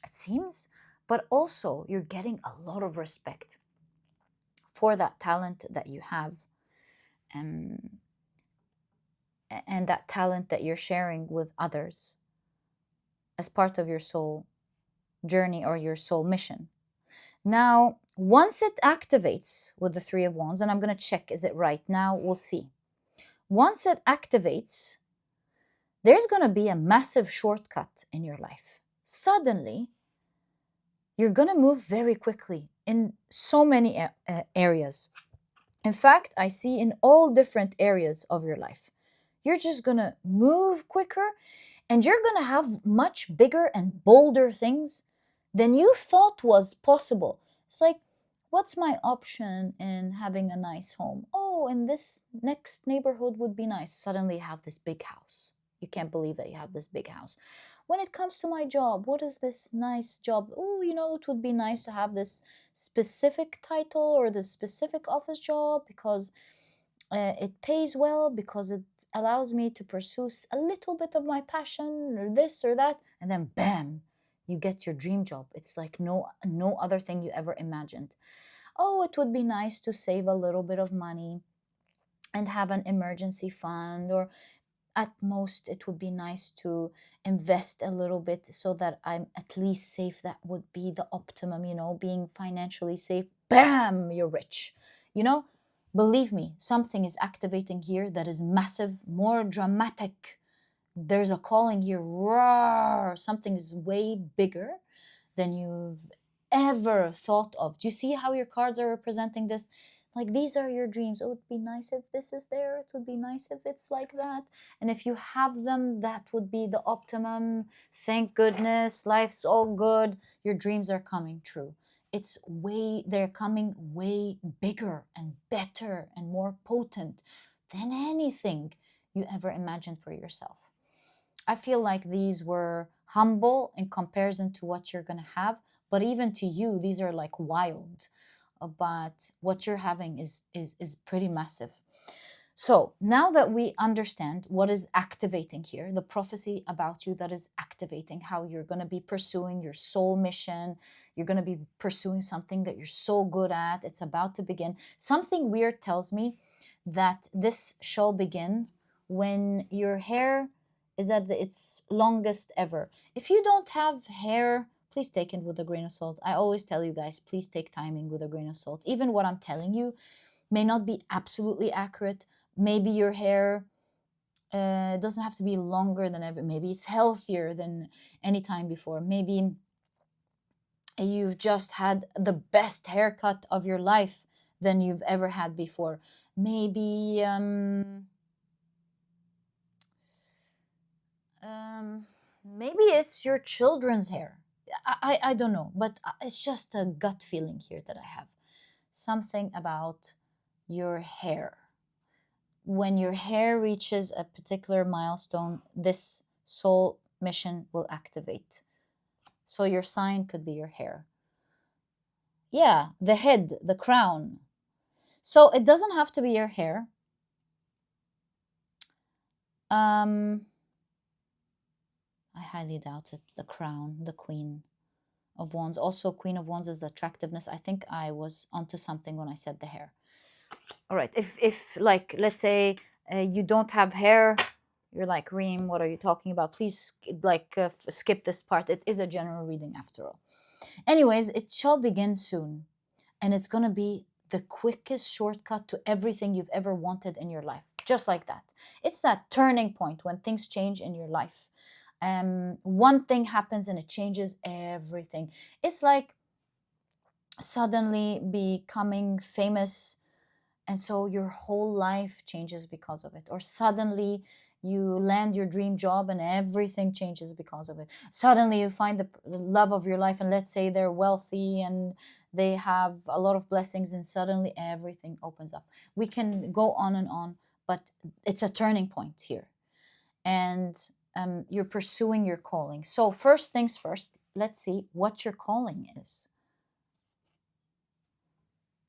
it seems. But also, you're getting a lot of respect for that talent that you have. And that talent that you're sharing with others as part of your soul journey or your soul mission. Now, once it activates with the Three of Wands, and I'm going to check, is it right now? We'll see. Once it activates, there's going to be a massive shortcut in your life. Suddenly, you're going to move very quickly in so many areas. In fact, I see in all different areas of your life. You're just going to move quicker, And you're going to have much bigger and bolder things than you thought was possible. It's like, what's my option in having a nice home? Oh, in this next neighborhood would be nice. Suddenly you have this big house. You can't believe that you have this big house. When it comes to my job, what is this nice job? Oh, it would be nice to have this specific title or this specific office job because it pays well, because it allows me to pursue a little bit of my passion or this or that. And then bam, you get your dream job. It's like no other thing you ever imagined. Oh, it would be nice to save a little bit of money and have an emergency fund, or at most it would be nice to invest a little bit so that I'm at least safe. That would be the optimum, being financially safe. Bam, you're rich. Believe me, something is activating here that is massive, more dramatic. There's a calling here. Roar. Something is way bigger than you've ever thought of. Do you see how your cards are representing this? Like, these are your dreams. Oh, it would be nice if this is there. It would be nice if it's like that. And if you have them, that would be the optimum. Thank goodness. Life's all good. Your dreams are coming true. They're coming way bigger and better and more potent than anything you ever imagined for yourself. I feel like these were humble in comparison to what you're going to have, but even to you, these are like wild. But what you're having is pretty massive. So now that we understand what is activating here, the prophecy about you that is activating, how you're going to be pursuing your soul mission, you're going to be pursuing something that you're so good at, it's about to begin. Something weird tells me that this shall begin when your hair is at its longest ever. If you don't have hair, please take it with a grain of salt. I always tell you guys, please take timing with a grain of salt. Even what I'm telling you may not be absolutely accurate. Maybe your hair doesn't have to be longer than ever. Maybe it's healthier than any time before. Maybe you've just had the best haircut of your life than you've ever had before. Maybe maybe it's your children's hair. I don't know, but it's just a gut feeling here that I have. Something about your hair. When your hair reaches a particular milestone, this soul mission will activate. So your sign could be your hair. Yeah, the head, the crown. So it doesn't have to be your hair. I highly doubt it. The crown, the Queen of Wands. Also, Queen of Wands is attractiveness. I think I was onto something when I said the hair. All right. If like, let's say you don't have hair, you're like, Reem, what are you talking about? Please, skip this part. It is a general reading after all. Anyways, it shall begin soon. And it's going to be the quickest shortcut to everything you've ever wanted in your life. Just like that. It's that turning point when things change in your life. One thing happens and it changes everything. It's like suddenly becoming famous, and so your whole life changes because of it. Or suddenly you land your dream job and everything changes because of it. Suddenly you find the love of your life, and let's say they're wealthy and they have a lot of blessings, and suddenly everything opens up. We can go on and on, but it's a turning point here. And you're pursuing your calling. So first things first, let's see what your calling is.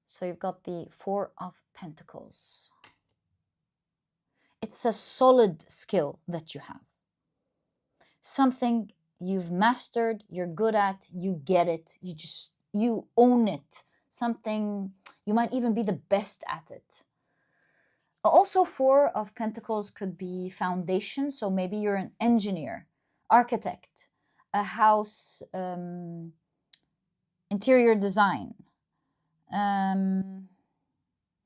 So you've got the Four of Pentacles. It's a solid skill that you have. Something you've mastered, you're good at, you get it, you own it. Something you might even be the best at it. Also, Four of Pentacles could be foundation. So maybe you're an engineer, architect, a house, interior design.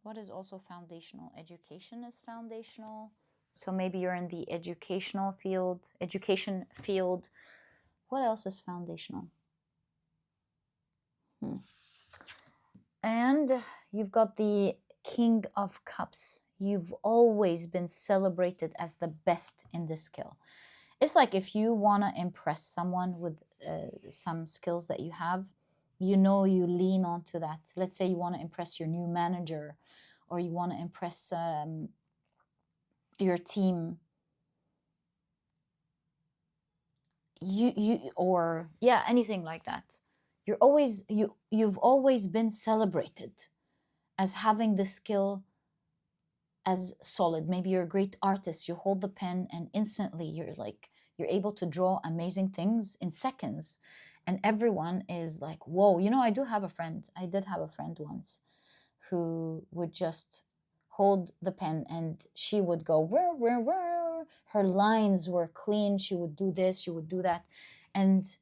What is also foundational? Education is foundational. So maybe you're in the education field. What else is foundational? And you've got the King of Cups. You've always been celebrated as the best in this skill. It's like if you want to impress someone with some skills that you have, you know, you lean onto that. Let's say you want to impress your new manager, or you want to impress your team. Or yeah, anything like that. You've always been celebrated as having the skill as solid. Maybe you're a great artist, you hold the pen and instantly you're able to draw amazing things in seconds, and everyone is like, whoa. You know, I did have a friend once who would just hold the pen and she would go where. Her lines were clean, she would do this, she would do that, and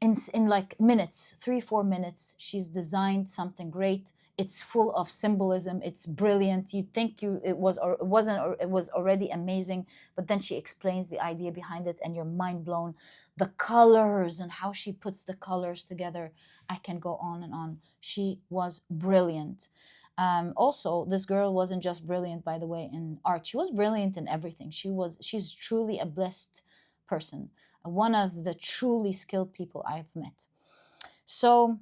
in like minutes, 3 4 minutes, she's designed something great. It's full of symbolism, it's brilliant. You think it was, or it wasn't, or it was already amazing, but then she explains the idea behind it and you're mind blown. The colors and how she puts the colors together, I can go on and on. She was brilliant. Also, this girl wasn't just brilliant, by the way, in art. She was brilliant in everything. She's truly a blessed person, one of the truly skilled people I've met. So,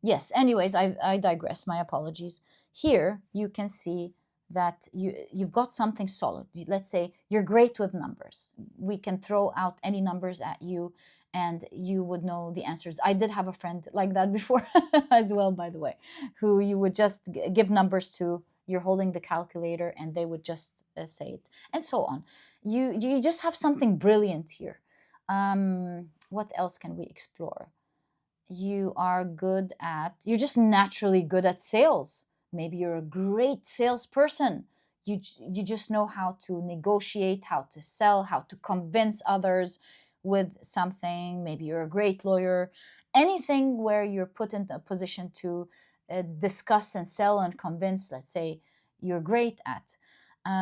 yes, anyways, I digress. My apologies. Here, you can see that you've got something solid. Let's say you're great with numbers. We can throw out any numbers at you and you would know the answers. I did have a friend like that before as well, by the way, who you would just give numbers to. You're holding the calculator and they would just say it, and so on. You just have something brilliant here. What else can we explore? You're just naturally good at sales. Maybe you're a great salesperson. You just know how to negotiate, how to sell, how to convince others with something. Maybe you're a great lawyer. Anything where you're put in a position to discuss and sell and convince, let's say, you're great at.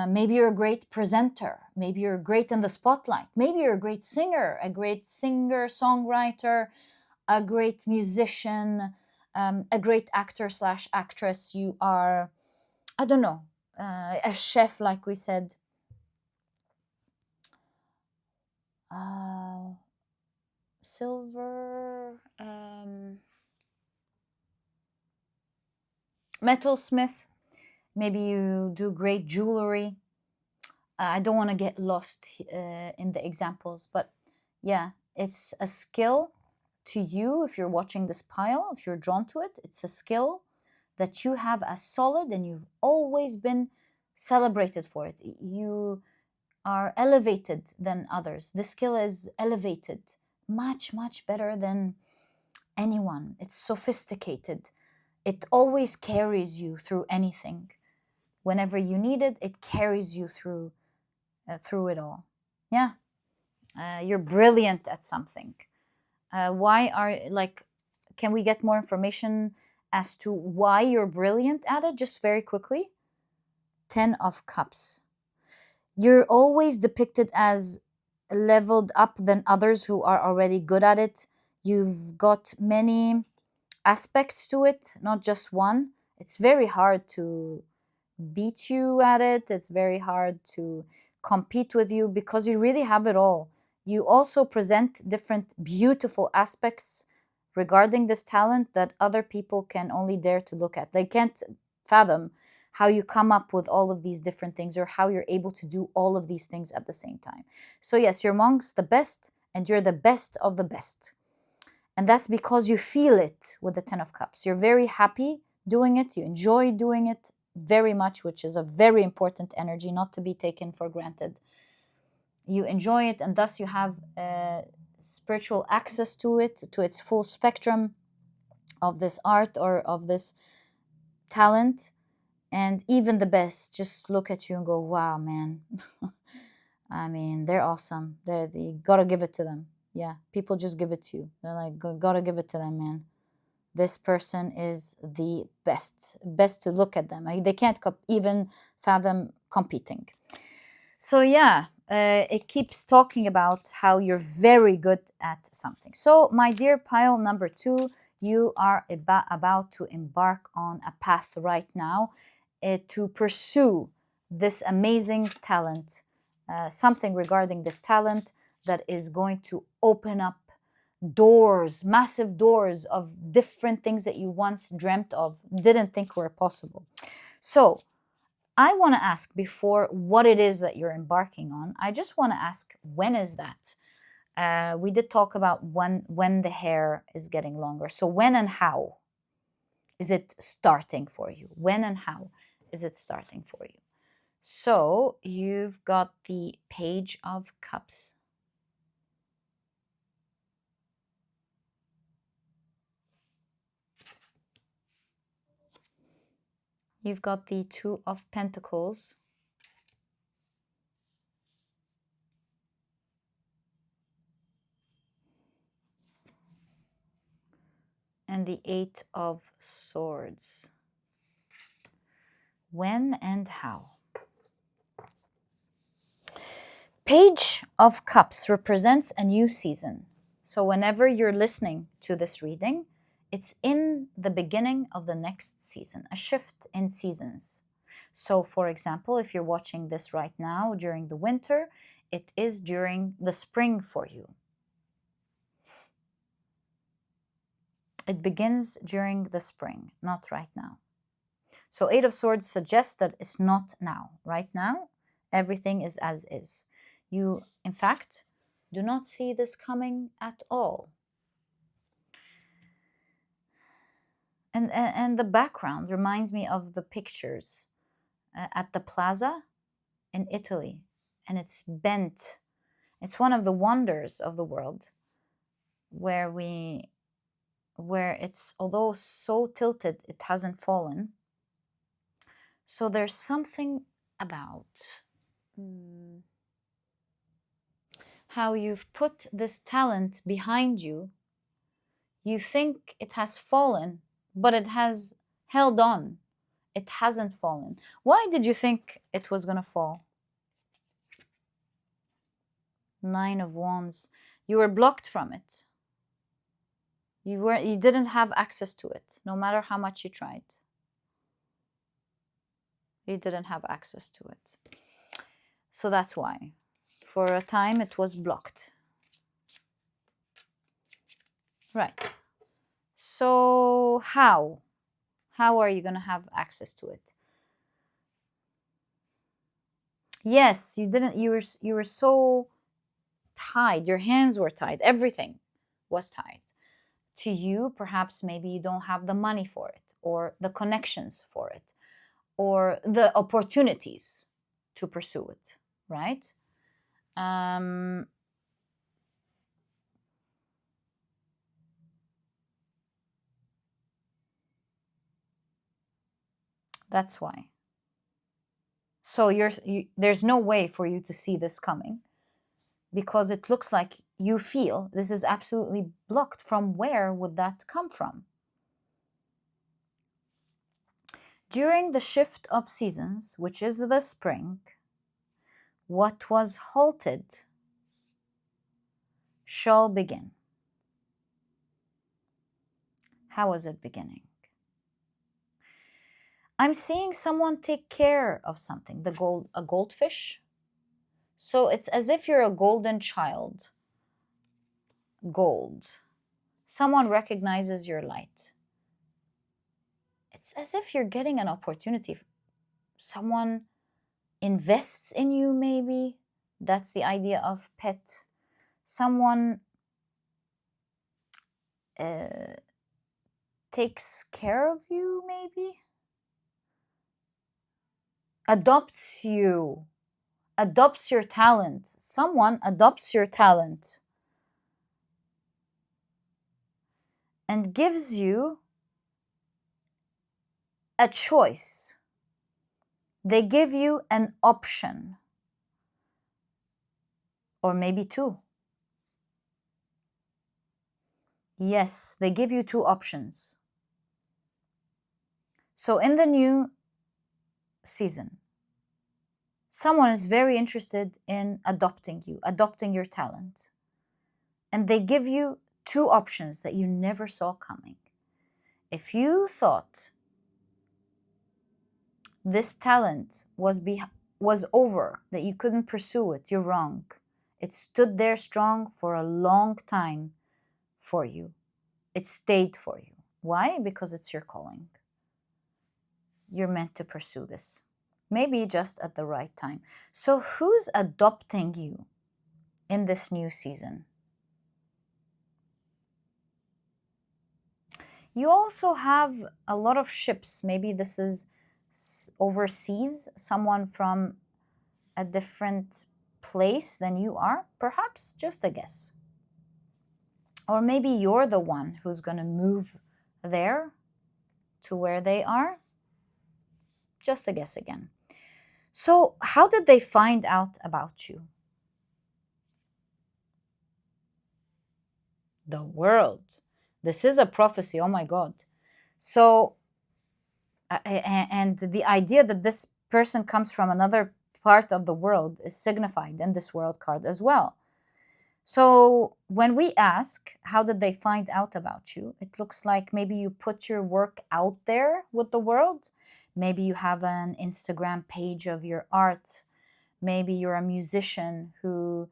Maybe you're a great presenter. Maybe you're great in the spotlight. Maybe you're a great singer, songwriter, a great musician, a great actor slash actress. You are, I don't know, a chef, like we said. Silver, metalsmith. Maybe you do great jewelry. I don't want to get lost in the examples, but yeah, it's a skill to you. If you're watching this pile, if you're drawn to it, it's a skill that you have as solid and you've always been celebrated for it. You are elevated than others. The skill is elevated, much, much better than anyone. It's sophisticated. It always carries you through anything. Whenever you need it, it carries you through it all. Yeah, you're brilliant at something. Can we get more information as to why you're brilliant at it? Just very quickly. 10 of Cups. You're always depicted as leveled up than others who are already good at it. You've got many aspects to it, not just one. It's very hard to beat you at it. It's very hard to compete with you because you really have it all. You also present different beautiful aspects regarding this talent that other people can only dare to look at. They can't fathom how you come up with all of these different things or how you're able to do all of these things at the same time. So yes, you're amongst the best and you're the best of the best. And that's because you feel it with the 10 of Cups. You're very happy doing it. You enjoy doing it very much, which is a very important energy, not to be taken for granted. You enjoy it, and thus you have spiritual access to it, to its full spectrum of this art or of this talent. And even the best just look at you and go, wow, man. I mean, they're awesome. You gotta give it to them. Yeah, people just give it to you. They're like, gotta give it to them, man. This person is the best to look at them. They can't even fathom competing. So yeah, it keeps talking about how you're very good at something. So my dear pile number 2, you are about to embark on a path right now to pursue this amazing talent something regarding this talent that is going to open up doors, massive doors of different things that you once dreamt of, didn't think were possible. So I want to ask, before what it is that you're embarking on, I just want to ask, when is that? We did talk about when the hair is getting longer. So when and how is it starting for you? When and how is it starting for you? So you've got the Page of Cups. You've got the Two of Pentacles. And the Eight of Swords. When and how? Page of Cups represents a new season. So whenever you're listening to this reading, it's in the beginning of the next season, a shift in seasons. So for example, if you're watching this right now during the winter, it is during the spring for you. It begins during the spring, not right now. So Eight of Swords suggests that it's not now. Right now, everything is as is. You, in fact, do not see this coming at all. And the background reminds me of the pictures at the plaza in Italy. And it's bent. It's one of the wonders of the world where it's, although so tilted, it hasn't fallen. So there's something about how you've put this talent behind you. You think it has fallen, but it has held on. It hasn't fallen. Why did you think it was going to fall? Nine of Wands. You were blocked from it. You didn't have access to it, no matter how much you tried. You didn't have access to it. So that's why. For a time, it was blocked. Right. So how? How are you going to have access to it? Yes, you didn't. You were so tied. Your hands were tied. Everything was tied. To you, perhaps maybe you don't have the money for it, or the connections for it, or the opportunities to pursue it, right? That's why. So there's no way for you to see this coming, because it looks like you feel this is absolutely blocked. From where would that come from? During the shift of seasons, which is the spring, what was halted shall begin. How is it beginning? I'm seeing someone take care of something, a goldfish. So it's as if you're a golden child. Gold. Someone recognizes your light. It's as if you're getting an opportunity. Someone invests in you, maybe. That's the idea of pet. Someone takes care of you, maybe. Adopts you. Adopts your talent. Someone adopts your talent and gives you a choice. They give you an option, or maybe two. Yes, they give you two options. So in the new season, someone is very interested in adopting you, adopting your talent. And they give you two options that you never saw coming. If you thought this talent was was over, that you couldn't pursue it, you're wrong. It stood there strong for a long time for you. It stayed for you. Why? Because it's your calling. You're meant to pursue this. Maybe just at the right time. So who's adopting you in this new season? You also have a lot of ships. Maybe this is overseas, someone from a different place than you are, perhaps, just a guess. Or maybe you're the one who's going to move there to where they are. Just a guess again. So how did they find out about you? The world. This is a prophecy. Oh my God. So, and the idea that this person comes from another part of the world is signified in this world card as well. So when we ask, how did they find out about you? It looks like maybe you put your work out there with the world. Maybe you have an Instagram page of your art. Maybe you're a musician who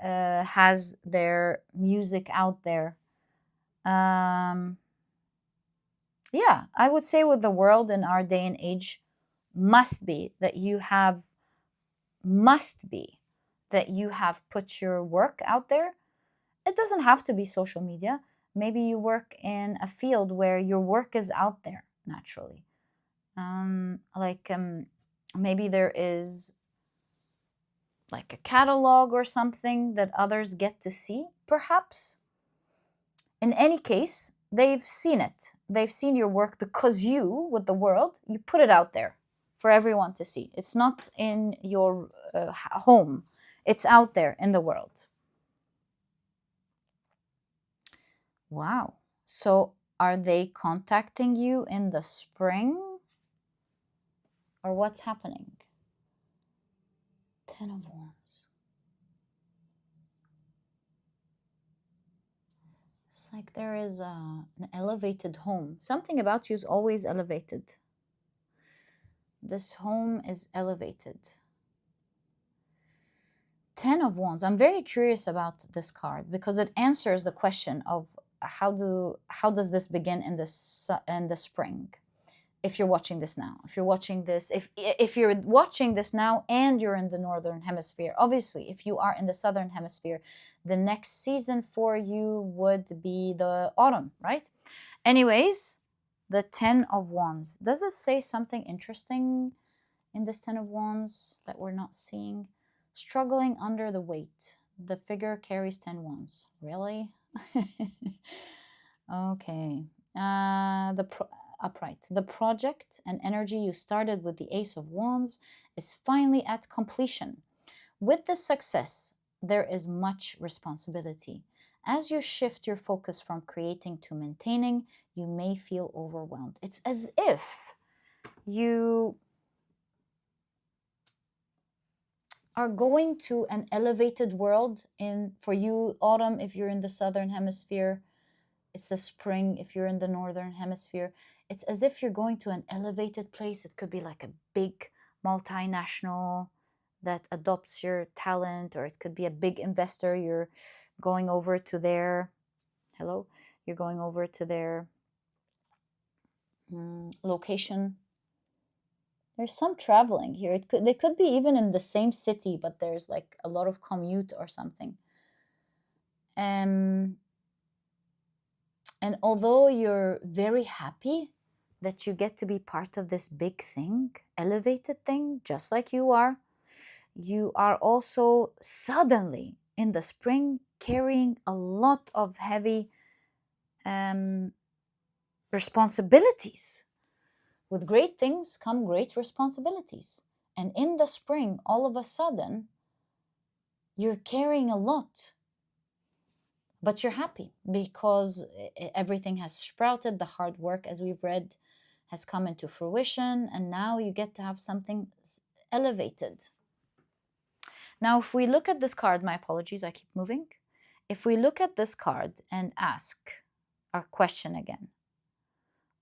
has their music out there. Yeah, I would say with the world in our day and age, must be that you have put your work out there. It doesn't have to be social media. Maybe you work in a field where your work is out there naturally. Maybe there is like a catalog or something that others get to see, perhaps. In any case, they've seen it. They've seen your work because you, with the world, you put it out there for everyone to see. It's not in your home. It's out there in the world. Wow. So are they contacting you in the spring? Or what's happening? 10 of Wands. It's like there is an elevated home. Something about you is always elevated. This home is elevated. 10 of Wands. I'm very curious about this card because it answers the question of how does this begin in the spring? If you're watching this now, if you're watching this now and you're in the northern hemisphere, obviously, if you are in the southern hemisphere, the next season for you would be the autumn, right? Anyways, the 10 of Wands. Does it say something interesting in this 10 of Wands that we're not seeing? Struggling under the weight. The figure carries 10 Wands. Really? Okay. Upright. The project and energy you started with the Ace of Wands is finally at completion. With this success, there is much responsibility. As you shift your focus from creating to maintaining, you may feel overwhelmed. It's as if you are going to an elevated world. For you, autumn, if you're in the southern hemisphere, it's the spring if you're in the northern hemisphere. It's as if you're going to an elevated place. It could be like a big multinational that adopts your talent, or it could be a big investor. You're going over to their location. There's some traveling here. They could be even in the same city, but there's like a lot of commute or something. And although you're very happy that you get to be part of this big thing, elevated thing, just like you are also suddenly in the spring carrying a lot of heavy responsibilities. With great things come great responsibilities. And in the spring, all of a sudden, you're carrying a lot. But you're happy because everything has sprouted. The hard work, as we've read, has come into fruition. And now you get to have something elevated. Now, if we look at this card, my apologies, I keep moving. If we look at this card and ask our question again,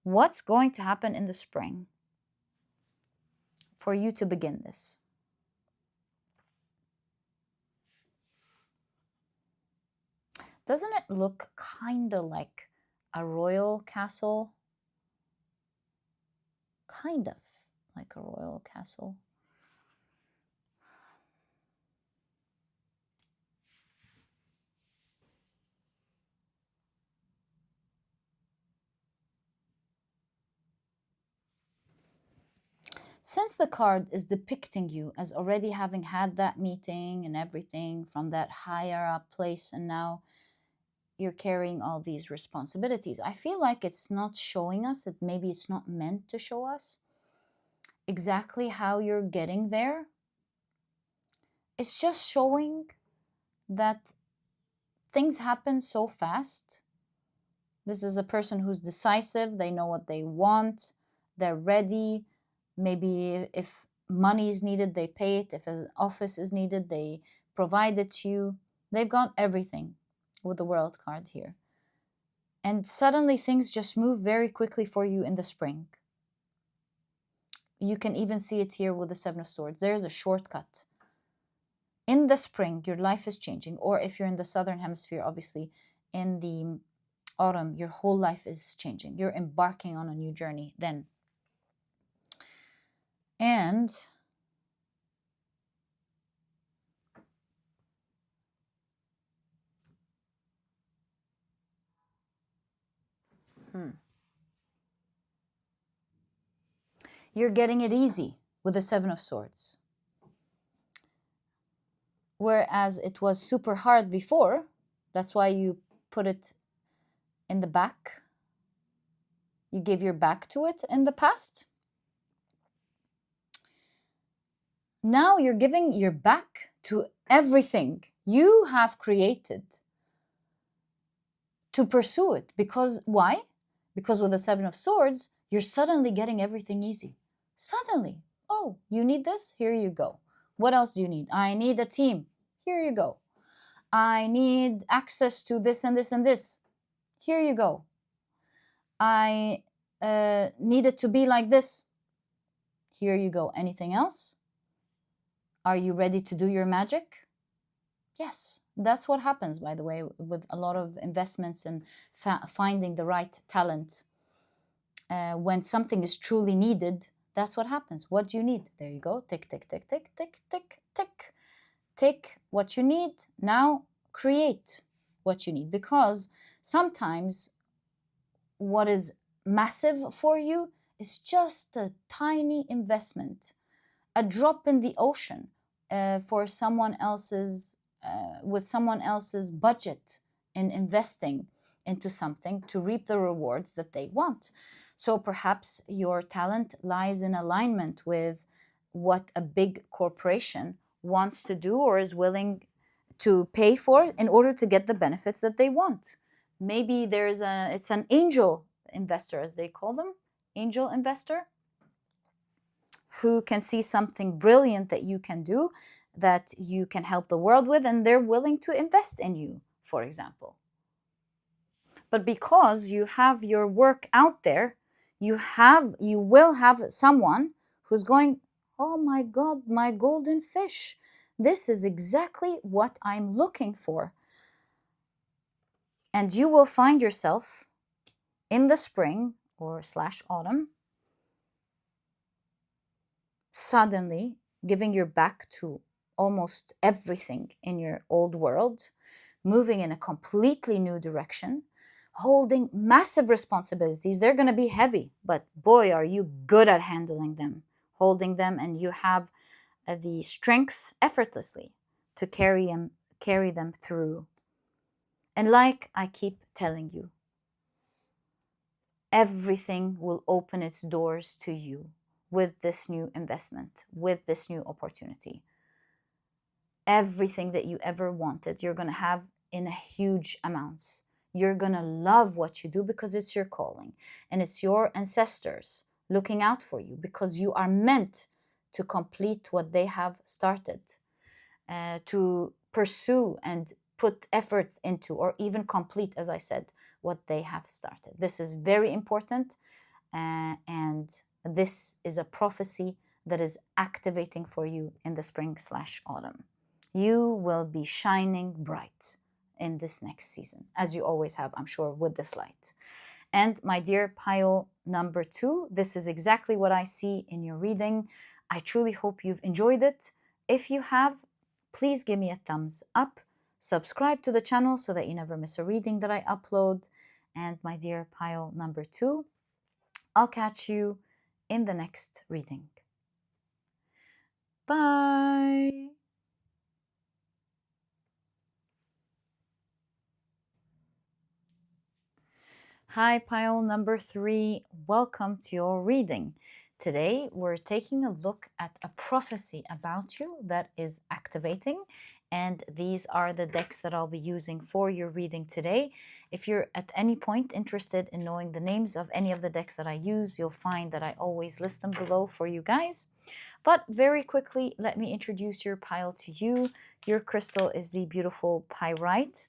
what's going to happen in the spring for you to begin this? Doesn't it look kind of like a royal castle? Kind of like a royal castle. Since the card is depicting you as already having had that meeting and everything from that higher up place, and now you're carrying all these responsibilities, I feel like it's not showing us, maybe it's not meant to show us exactly how you're getting there. It's just showing that things happen so fast. This is a person who's decisive, they know what they want, they're ready. Maybe if money is needed, they pay it. If an office is needed, they provide it to you. They've got everything with the World card here. And suddenly things just move very quickly for you in the spring. You can even see it here with the Seven of Swords. There's a shortcut. In the spring, your life is changing. Or if you're in the Southern Hemisphere, obviously, in the autumn, your whole life is changing. You're embarking on a new journey then. And you're getting it easy with the Seven of Swords. Whereas it was super hard before, that's why you put it in the back. You gave your back to it in the past. Now you're giving your back to everything you have created to pursue it. Because why? Because with the Seven of Swords, you're suddenly getting everything easy. Suddenly. Oh, you need this? Here you go. What else do you need? I need a team. Here you go. I need access to this and this and this. Here you go. I need it to be like this. Here you go. Anything else? Are you ready to do your magic? Yes, that's what happens, by the way, with a lot of investments and finding the right talent. When something is truly needed, that's what happens. What do you need? There you go. Tick, tick, tick, tick, tick, tick, tick. Take what you need. Now create what you need. Because sometimes what is massive for you is just a tiny investment, a drop in the ocean for someone else's, with someone else's budget in investing into something to reap the rewards that they want. So perhaps your talent lies in alignment with what a big corporation wants to do or is willing to pay for in order to get the benefits that they want. Maybe it's an angel investor, as they call them, angel investor, who can see something brilliant that you can do, that you can help the world with, and they're willing to invest in you, for example. But because you have your work out there, you will have someone who's going, oh my God, my golden fish. This is exactly what I'm looking for. And you will find yourself in the spring or / autumn suddenly giving your back to almost everything in your old world, moving in a completely new direction, holding massive responsibilities. They're going to be heavy, but boy, are you good at handling them, holding them, and you have the strength effortlessly to carry them through. And like I keep telling you, everything will open its doors to you with this new investment, with this new opportunity. Everything that you ever wanted, you're going to have in huge amounts. You're going to love what you do because it's your calling and it's your ancestors looking out for you because you are meant to complete what they have started, to pursue and put effort into, or even complete, as I said, what they have started. This is very important, and this is a prophecy that is activating for you in the spring / autumn. You will be shining bright. in this next season, as you always have, I'm sure, with this light. And my dear pile number 2, this is exactly what I see in your reading. I truly hope you've enjoyed it. If you have, please give me a thumbs up. Subscribe to the channel so that you never miss a reading that I upload. And my dear pile number 2, I'll catch you in the next reading. Bye. Hi, pile number 3. Welcome to your reading. Today, we're taking a look at a prophecy about you that is activating. And these are the decks that I'll be using for your reading today. If you're at any point interested in knowing the names of any of the decks that I use, you'll find that I always list them below for you guys. But very quickly, let me introduce your pile to you. Your crystal is the beautiful Pyrite.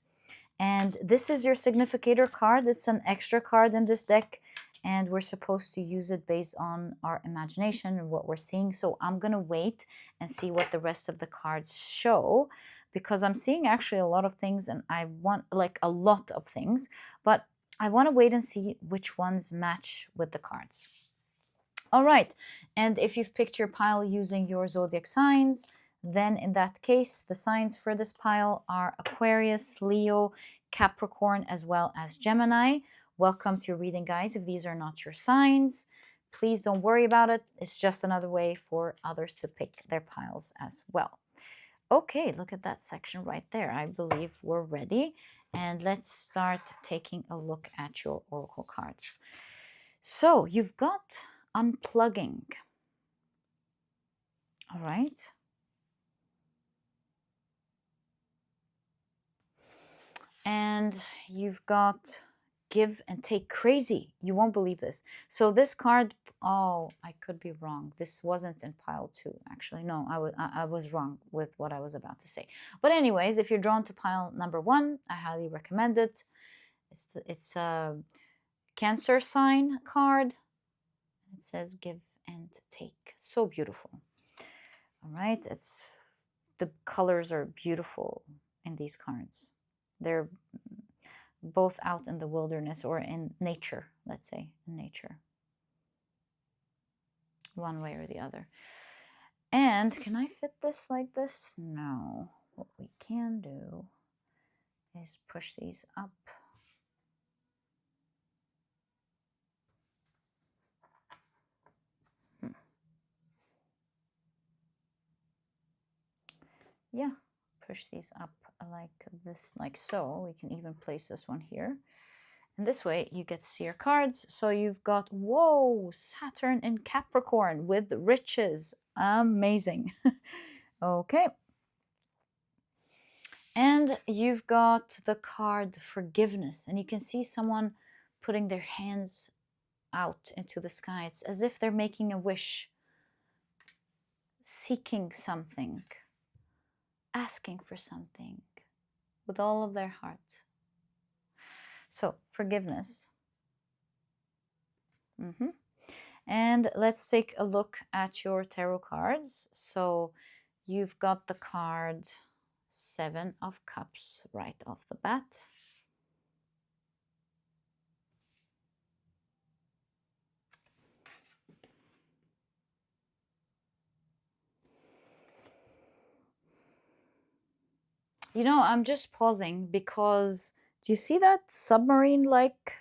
And this is your significator card. It's an extra card in this deck. And we're supposed to use it based on our imagination and what we're seeing. So I'm going to wait and see what the rest of the cards show, because I'm seeing actually a lot of things, and I want like a lot of things, but I want to wait and see which ones match with the cards. All right. And if you've picked your pile using your zodiac signs, then in that case, the signs for this pile are Aquarius, Leo, Capricorn, as well as Gemini. Welcome to your reading, guys. If these are not your signs, please don't worry about it. It's just another way for others to pick their piles as well. Okay, look at that section right there. I believe we're ready. And let's start taking a look at your oracle cards. So you've got unplugging. All right. And you've got give and take crazy. You won't believe this. So this card, oh, I could be wrong. This wasn't in pile 2, actually. No, I was wrong with what I was about to say. But anyways, if you're drawn to pile number 1, I highly recommend it. It's a Cancer sign card. It says give and take. So beautiful. All right. The colors are beautiful in these cards. They're both out in the wilderness or in nature, let's say, in nature. One way or the other. And can I fit this like this? No. What we can do is push these up. Yeah, push these up like this, like so. We can even place this one here. And this way you get to see your cards. So you've got, whoa, Saturn in Capricorn with riches. Amazing. Okay. And you've got the card forgiveness. And you can see someone putting their hands out into the sky. It's as if they're making a wish, seeking something, asking for something with all of their heart. So, forgiveness. And let's take a look at your tarot cards. So, you've got the card 7 of Cups right off the bat. You know, I'm just pausing because do you see that submarine-like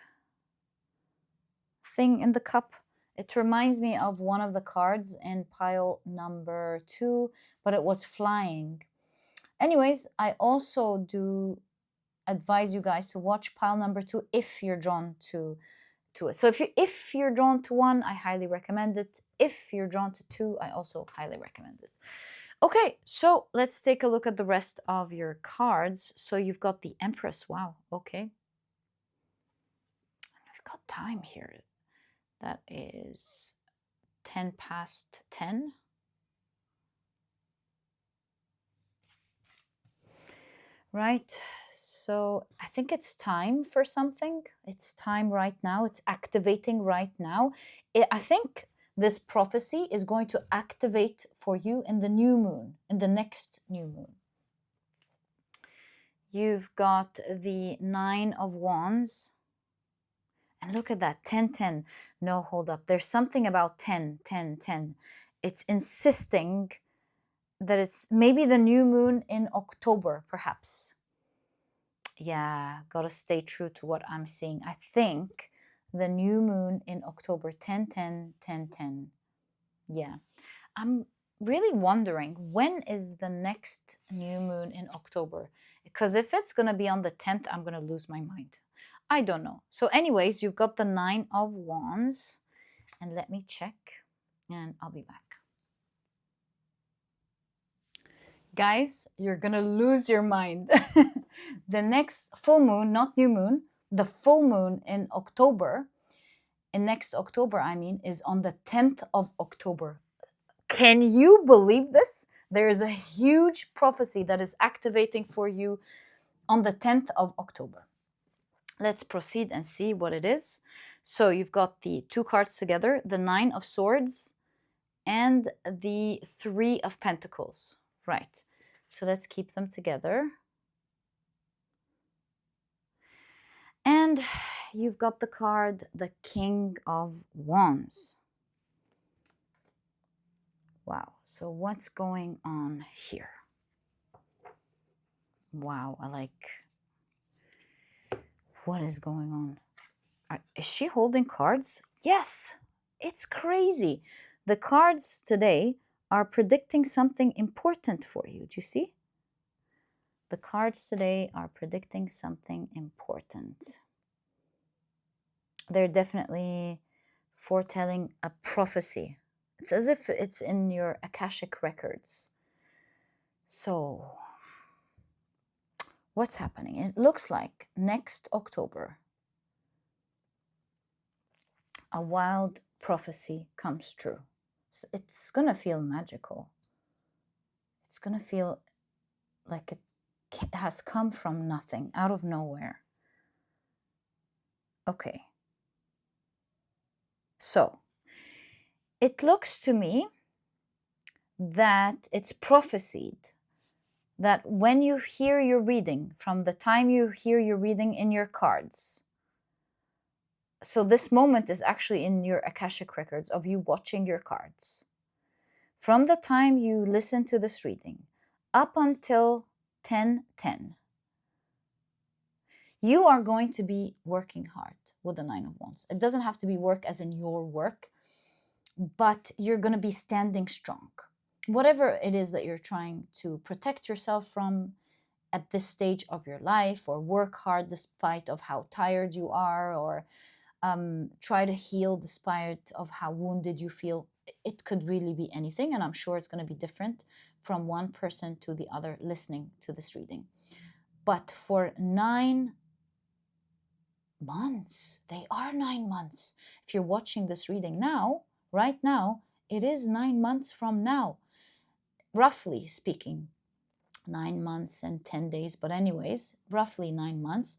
thing in the cup? It reminds me of one of the cards in pile number 2, but it was flying. Anyways, I also do advise you guys to watch pile number 2 if you're drawn to it. So if you're drawn to 1, I highly recommend it. If you're drawn to 2, I also highly recommend it. Okay, so let's take a look at the rest of your cards. So you've got the Empress. Wow, okay. I've got time here. That is 10 past 10. Right, so I think it's time for something. It's time right now. It's activating right now. I think this prophecy is going to activate for you in the new moon, in the next new moon. You've got the Nine of Wands. And look at that, 10, 10. No, hold up. There's something about 10, 10, 10. It's insisting that it's maybe the new moon in October, perhaps. Yeah, gotta stay true to what I'm seeing. I think the new moon in October, 10, 10, 10, 10. Yeah. I'm really wondering, when is the next new moon in October? Because if it's going to be on the 10th, I'm going to lose my mind. I don't know. So anyways, you've got the Nine of Wands. And let me check. And I'll be back. Guys, you're going to lose your mind. The next full moon, not new moon, the full moon in October, in next October, I mean, is on the 10th of October. Can you believe this? There is a huge prophecy that is activating for you on the 10th of October. Let's proceed and see what it is. So you've got the two cards together, the Nine of Swords and the Three of Pentacles. Right. So let's keep them together. And you've got the card, the King of Wands. Wow. So what's going on here? Wow, I like... What is going on? Is she holding cards? Yes, it's crazy. The cards today are predicting something important for you. Do you see? The cards today are predicting something important. They're definitely foretelling a prophecy. It's as if it's in your Akashic records. So, what's happening? It looks like next October, a wild prophecy comes true. It's going to feel magical. It's going to feel like it has come from nothing, out of nowhere. Okay. So, it looks to me that it's prophesied that when you hear your reading, from the time you hear your reading in your cards, so this moment is actually in your Akashic records of you watching your cards. From the time you listen to this reading up until 10:10, you are going to be working hard with the Nine of Wands. It doesn't have to be work as in your work, but you're going to be standing strong. Whatever it is that you're trying to protect yourself from at this stage of your life, or work hard despite of how tired you are, or try to heal despite of how wounded you feel. It could really be anything, and I'm sure it's going to be different from one person to the other listening to this reading. But for 9 months, they are 9 months. If you're watching this reading now, right now, it is 9 months from now, roughly speaking. 9 months and 10 days, but anyways, roughly 9 months.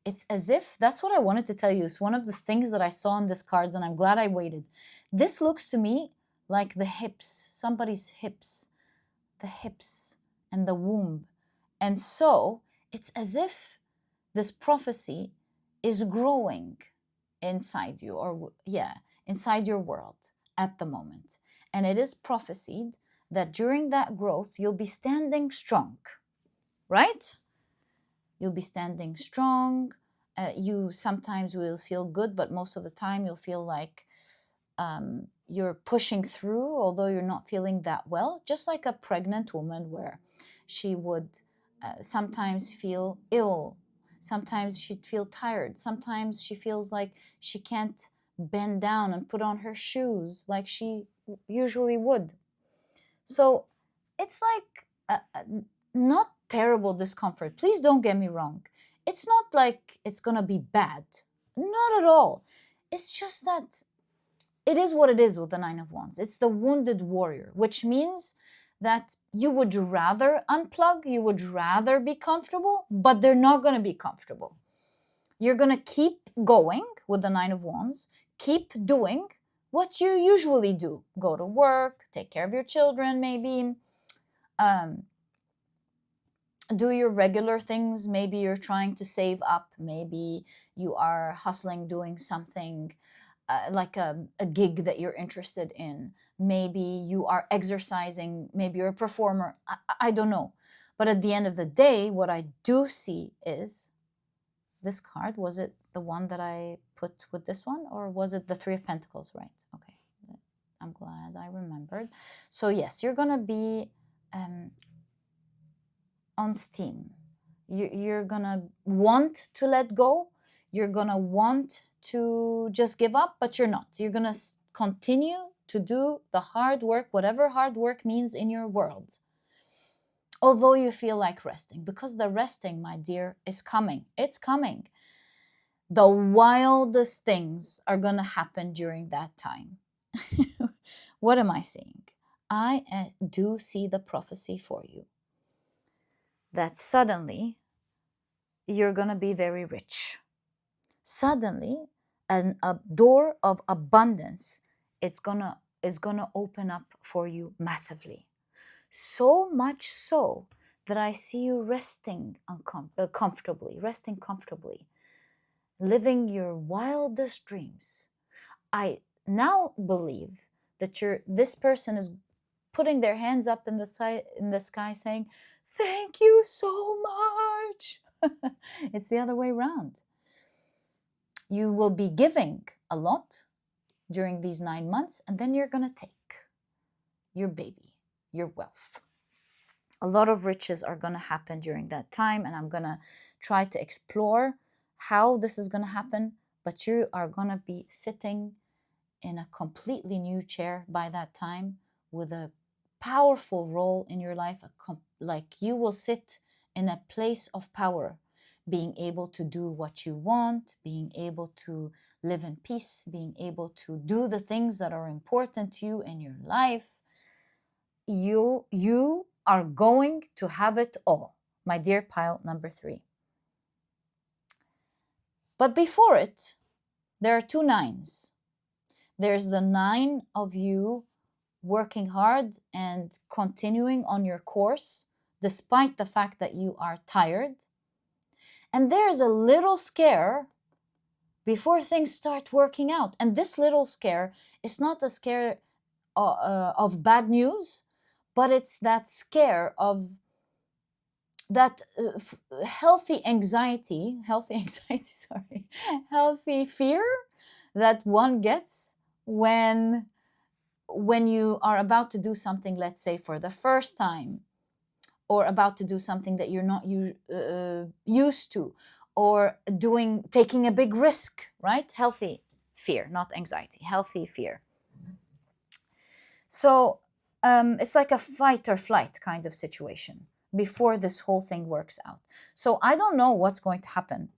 It's as if, that's what I wanted to tell you. It's one of the things that I saw in this cards, and I'm glad I waited. This looks to me like the hips, somebody's hips, the hips and the womb. And so it's as if this prophecy is growing inside you, or inside your world at the moment. And it is prophesied that during that growth, you'll be standing strong, right? You'll be standing strong. You sometimes will feel good, but most of the time you'll feel like you're pushing through, although you're not feeling that well. Just like a pregnant woman, where she would sometimes feel ill. Sometimes she'd feel tired. Sometimes she feels like she can't bend down and put on her shoes like she usually would. So it's like not terrible discomfort. Please don't get me wrong. It's not like it's going to be bad. Not at all. It's just that it is what it is with the Nine of Wands. It's the wounded warrior, which means that you would rather unplug, you would rather be comfortable, but they're not going to be comfortable. You're going to keep going with the Nine of Wands, keep doing what you usually do. Go to work, take care of your children, maybe. do your regular things. Maybe you're trying to save up. Maybe you are hustling, doing something like a gig that you're interested in. Maybe you are exercising. Maybe you're a performer. I don't know. But at the end of the day, what I do see is this card. Was it the one that I put with this one, or was it the Three of Pentacles? Right. Okay. I'm glad I remembered. So yes, you're going to be on steam. You're going to want to let go. You're going to want to just give up, but you're not. You're going to continue to do the hard work, whatever hard work means in your world. Although you feel like resting, because the resting, my dear, is coming. It's coming. The wildest things are going to happen during that time. What am I saying? I do see the prophecy for you that suddenly you're going to be very rich. Suddenly, a door of abundance is going to open up for you massively. So much so that I see you resting comfortably, living your wildest dreams. I now believe that this person is putting their hands up in the sky saying, "Thank you so much." It's the other way around. You will be giving a lot during these 9 months, and then you're going to take your baby, your wealth. A lot of riches are going to happen during that time, and I'm going to try to explore how this is going to happen, but you are going to be sitting in a completely new chair by that time with a powerful role in your life. Like you will sit in a place of power, being able to do what you want, being able to live in peace, being able to do the things that are important to you in your life. You are going to have it all, my dear pile number 3. But before it, there are 2 9s. There's the 9 of you working hard and continuing on your course despite the fact that you are tired. And there's a little scare before things start working out. And this little scare is not a scare of bad news, but it's that scare of that healthy anxiety, healthy fear that one gets when you are about to do something, let's say for the first time, or about to do something that you're not used to, or taking a big risk, right? Healthy fear, not anxiety, healthy fear. So it's like a fight or flight kind of situation before this whole thing works out. So I don't know what's going to happen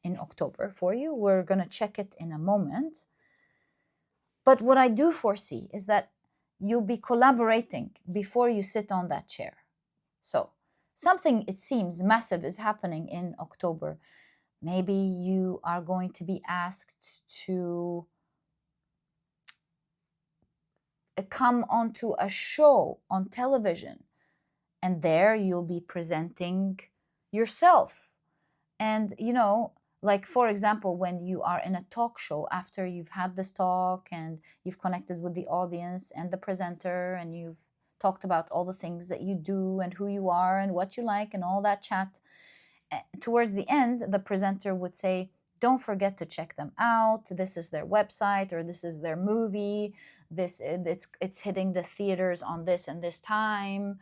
in October for you. We're going to check it in a moment. But what I do foresee is that you'll be collaborating before you sit on that chair. So something, it seems, massive is happening in October. Maybe you are going to be asked to come onto a show on television, and there you'll be presenting yourself. And like for example, when you are in a talk show, after you've had this talk and you've connected with the audience and the presenter, and you've talked about all the things that you do and who you are and what you like and all that chat, towards the end the presenter would say, don't forget to check them out. This is their website, or this is their movie. It's hitting the theaters on this and this time.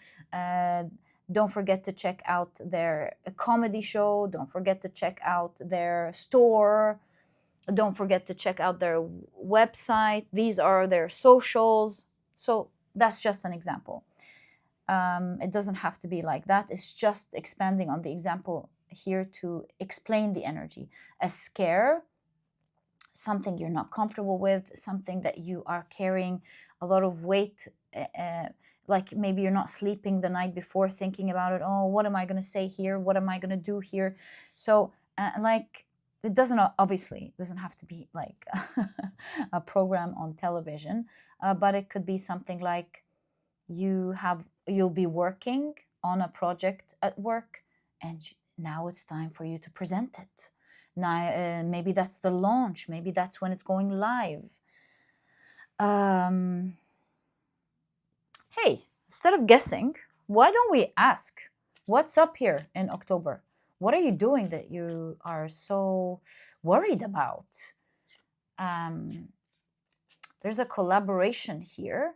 Don't forget to check out their comedy show. Don't forget to check out their store. Don't forget to check out their website. These are their socials. So that's just an example. It doesn't have to be like that. It's just expanding on the example here to explain the energy. A scare, something you're not comfortable with, something that you are carrying a lot of weight, like maybe you're not sleeping the night before thinking about it. Oh, what am I going to say here? What am I going to do here? So like it doesn't have to be like a program on television, but it could be something like you'll be working on a project at work, and now it's time for you to present it. Now, maybe that's the launch. Maybe that's when it's going live. Hey, instead of guessing, why don't we ask, what's up here in October? What are you doing that you are so worried about? There's a collaboration here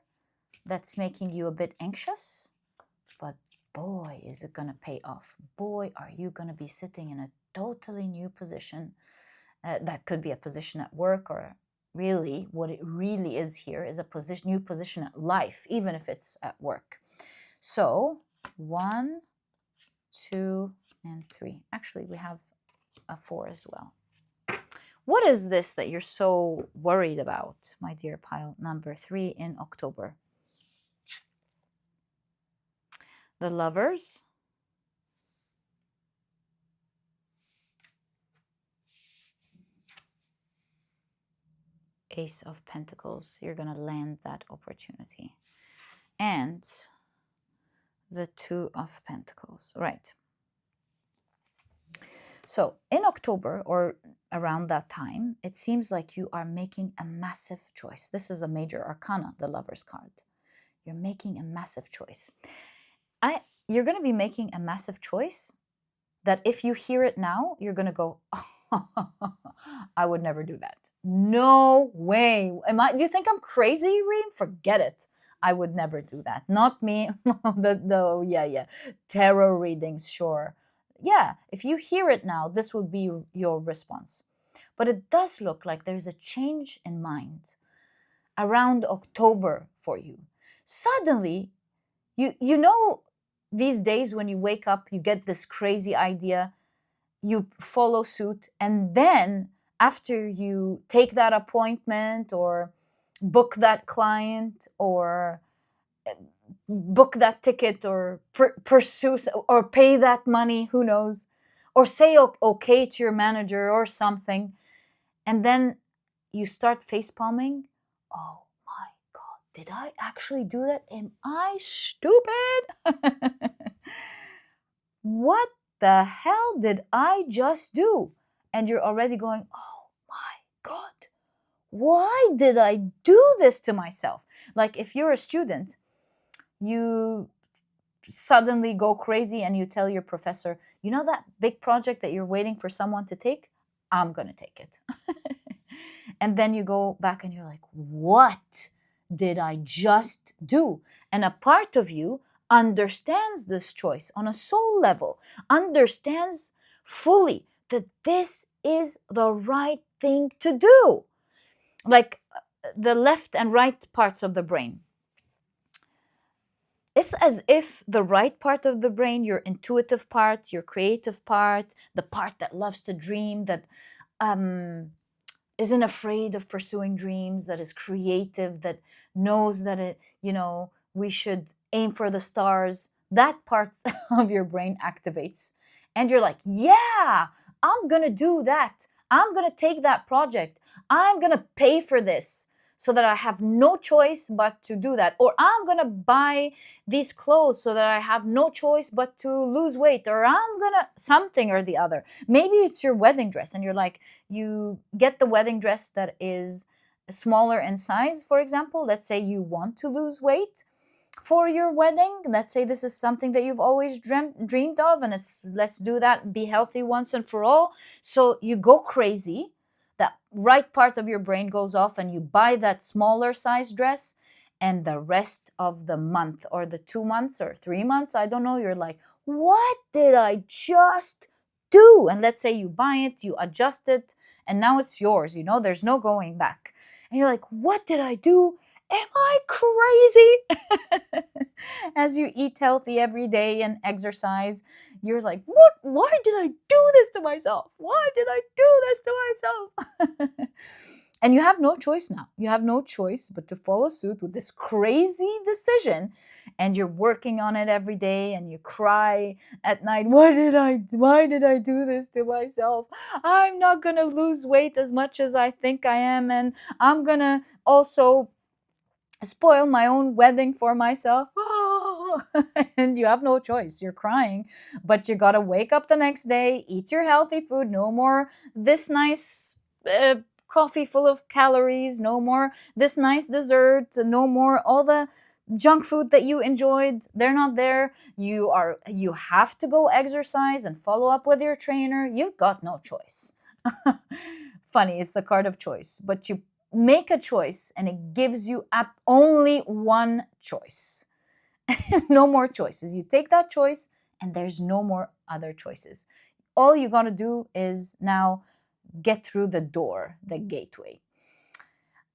that's making you a bit anxious, but boy, is it going to pay off. Boy, are you going to be sitting in a totally new position. That could be a position at work, or really what it really is here is a new position at life, even if it's at work. So 1, 2, and 3. Actually, we have a 4 as well. What is this that you're so worried about, my dear pile number 3 in October? The Lovers, Ace of Pentacles. You're going to land that opportunity. And the 2 of Pentacles. Right. So in October, or around that time, it seems like you are making a massive choice. This is a major arcana, the Lover's card. You're making a massive choice. You're going to be making a massive choice that if you hear it now, you're going to go, oh, I would never do that. No way. Do you think I'm crazy, Reem? Forget it. I would never do that. Not me. Yeah. Tarot readings, sure. Yeah, if you hear it now, this would be your response. But it does look like there's a change in mind around October for you. Suddenly, you know, these days when you wake up, you get this crazy idea, you follow suit, and then after you take that appointment or book that client or book that ticket or pursue or pay that money, who knows, or say okay to your manager or something, and then you start face palming. Oh my God, did I actually do that? Am I stupid? What the hell did I just do? And you're already going, oh my God, why did I do this to myself? Like if you're a student, you suddenly go crazy and you tell your professor, you know that big project that you're waiting for someone to take? I'm going to take it. And then you go back and you're like, what did I just do? And a part of you understands this choice on a soul level, understands fully that this is the right thing to do. Like the left and right parts of the brain. It's as if the right part of the brain, your intuitive part, your creative part, the part that loves to dream, that isn't afraid of pursuing dreams, that is creative, that knows that we should aim for the stars, that part of your brain activates. And you're like, yeah, I'm going to do that. I'm going to take that project. I'm going to pay for this so that I have no choice but to do that. Or I'm going to buy these clothes so that I have no choice but to lose weight. Or I'm going to something or the other. Maybe it's your wedding dress and you're like, you get the wedding dress that is smaller in size, for example. Let's say you want to lose weight for your wedding. Let's say this is something that you've always dreamed of, and let's do that, be healthy once and for all. So you go crazy. That right part of your brain goes off and you buy that smaller size dress, and the rest of the month or the 2 months or 3 months, I don't know, you're like, what did I just do? And let's say you buy it, you adjust it, and now it's yours, there's no going back. And you're like, what did I do? Am I crazy? As you eat healthy every day and exercise, you're like, what? Why did I do this to myself? Why did I do this to myself? And you have no choice now. You have no choice but to follow suit with this crazy decision. And you're working on it every day and you cry at night. Why did I do this to myself? I'm not going to lose weight as much as I think I am. And I'm going to also spoil my own wedding for myself. And you have no choice. You're crying, but you gotta wake up the next day, eat your healthy food. No more this nice coffee full of calories. No more this nice dessert. No more all the junk food that you enjoyed. They're not there. You have to go exercise and follow up with your trainer. You've got no choice. Funny, it's the card of choice, but you make a choice and it gives you up only one choice. No more choices. You take that choice and there's no more other choices. All you got to do is now get through the door, the gateway.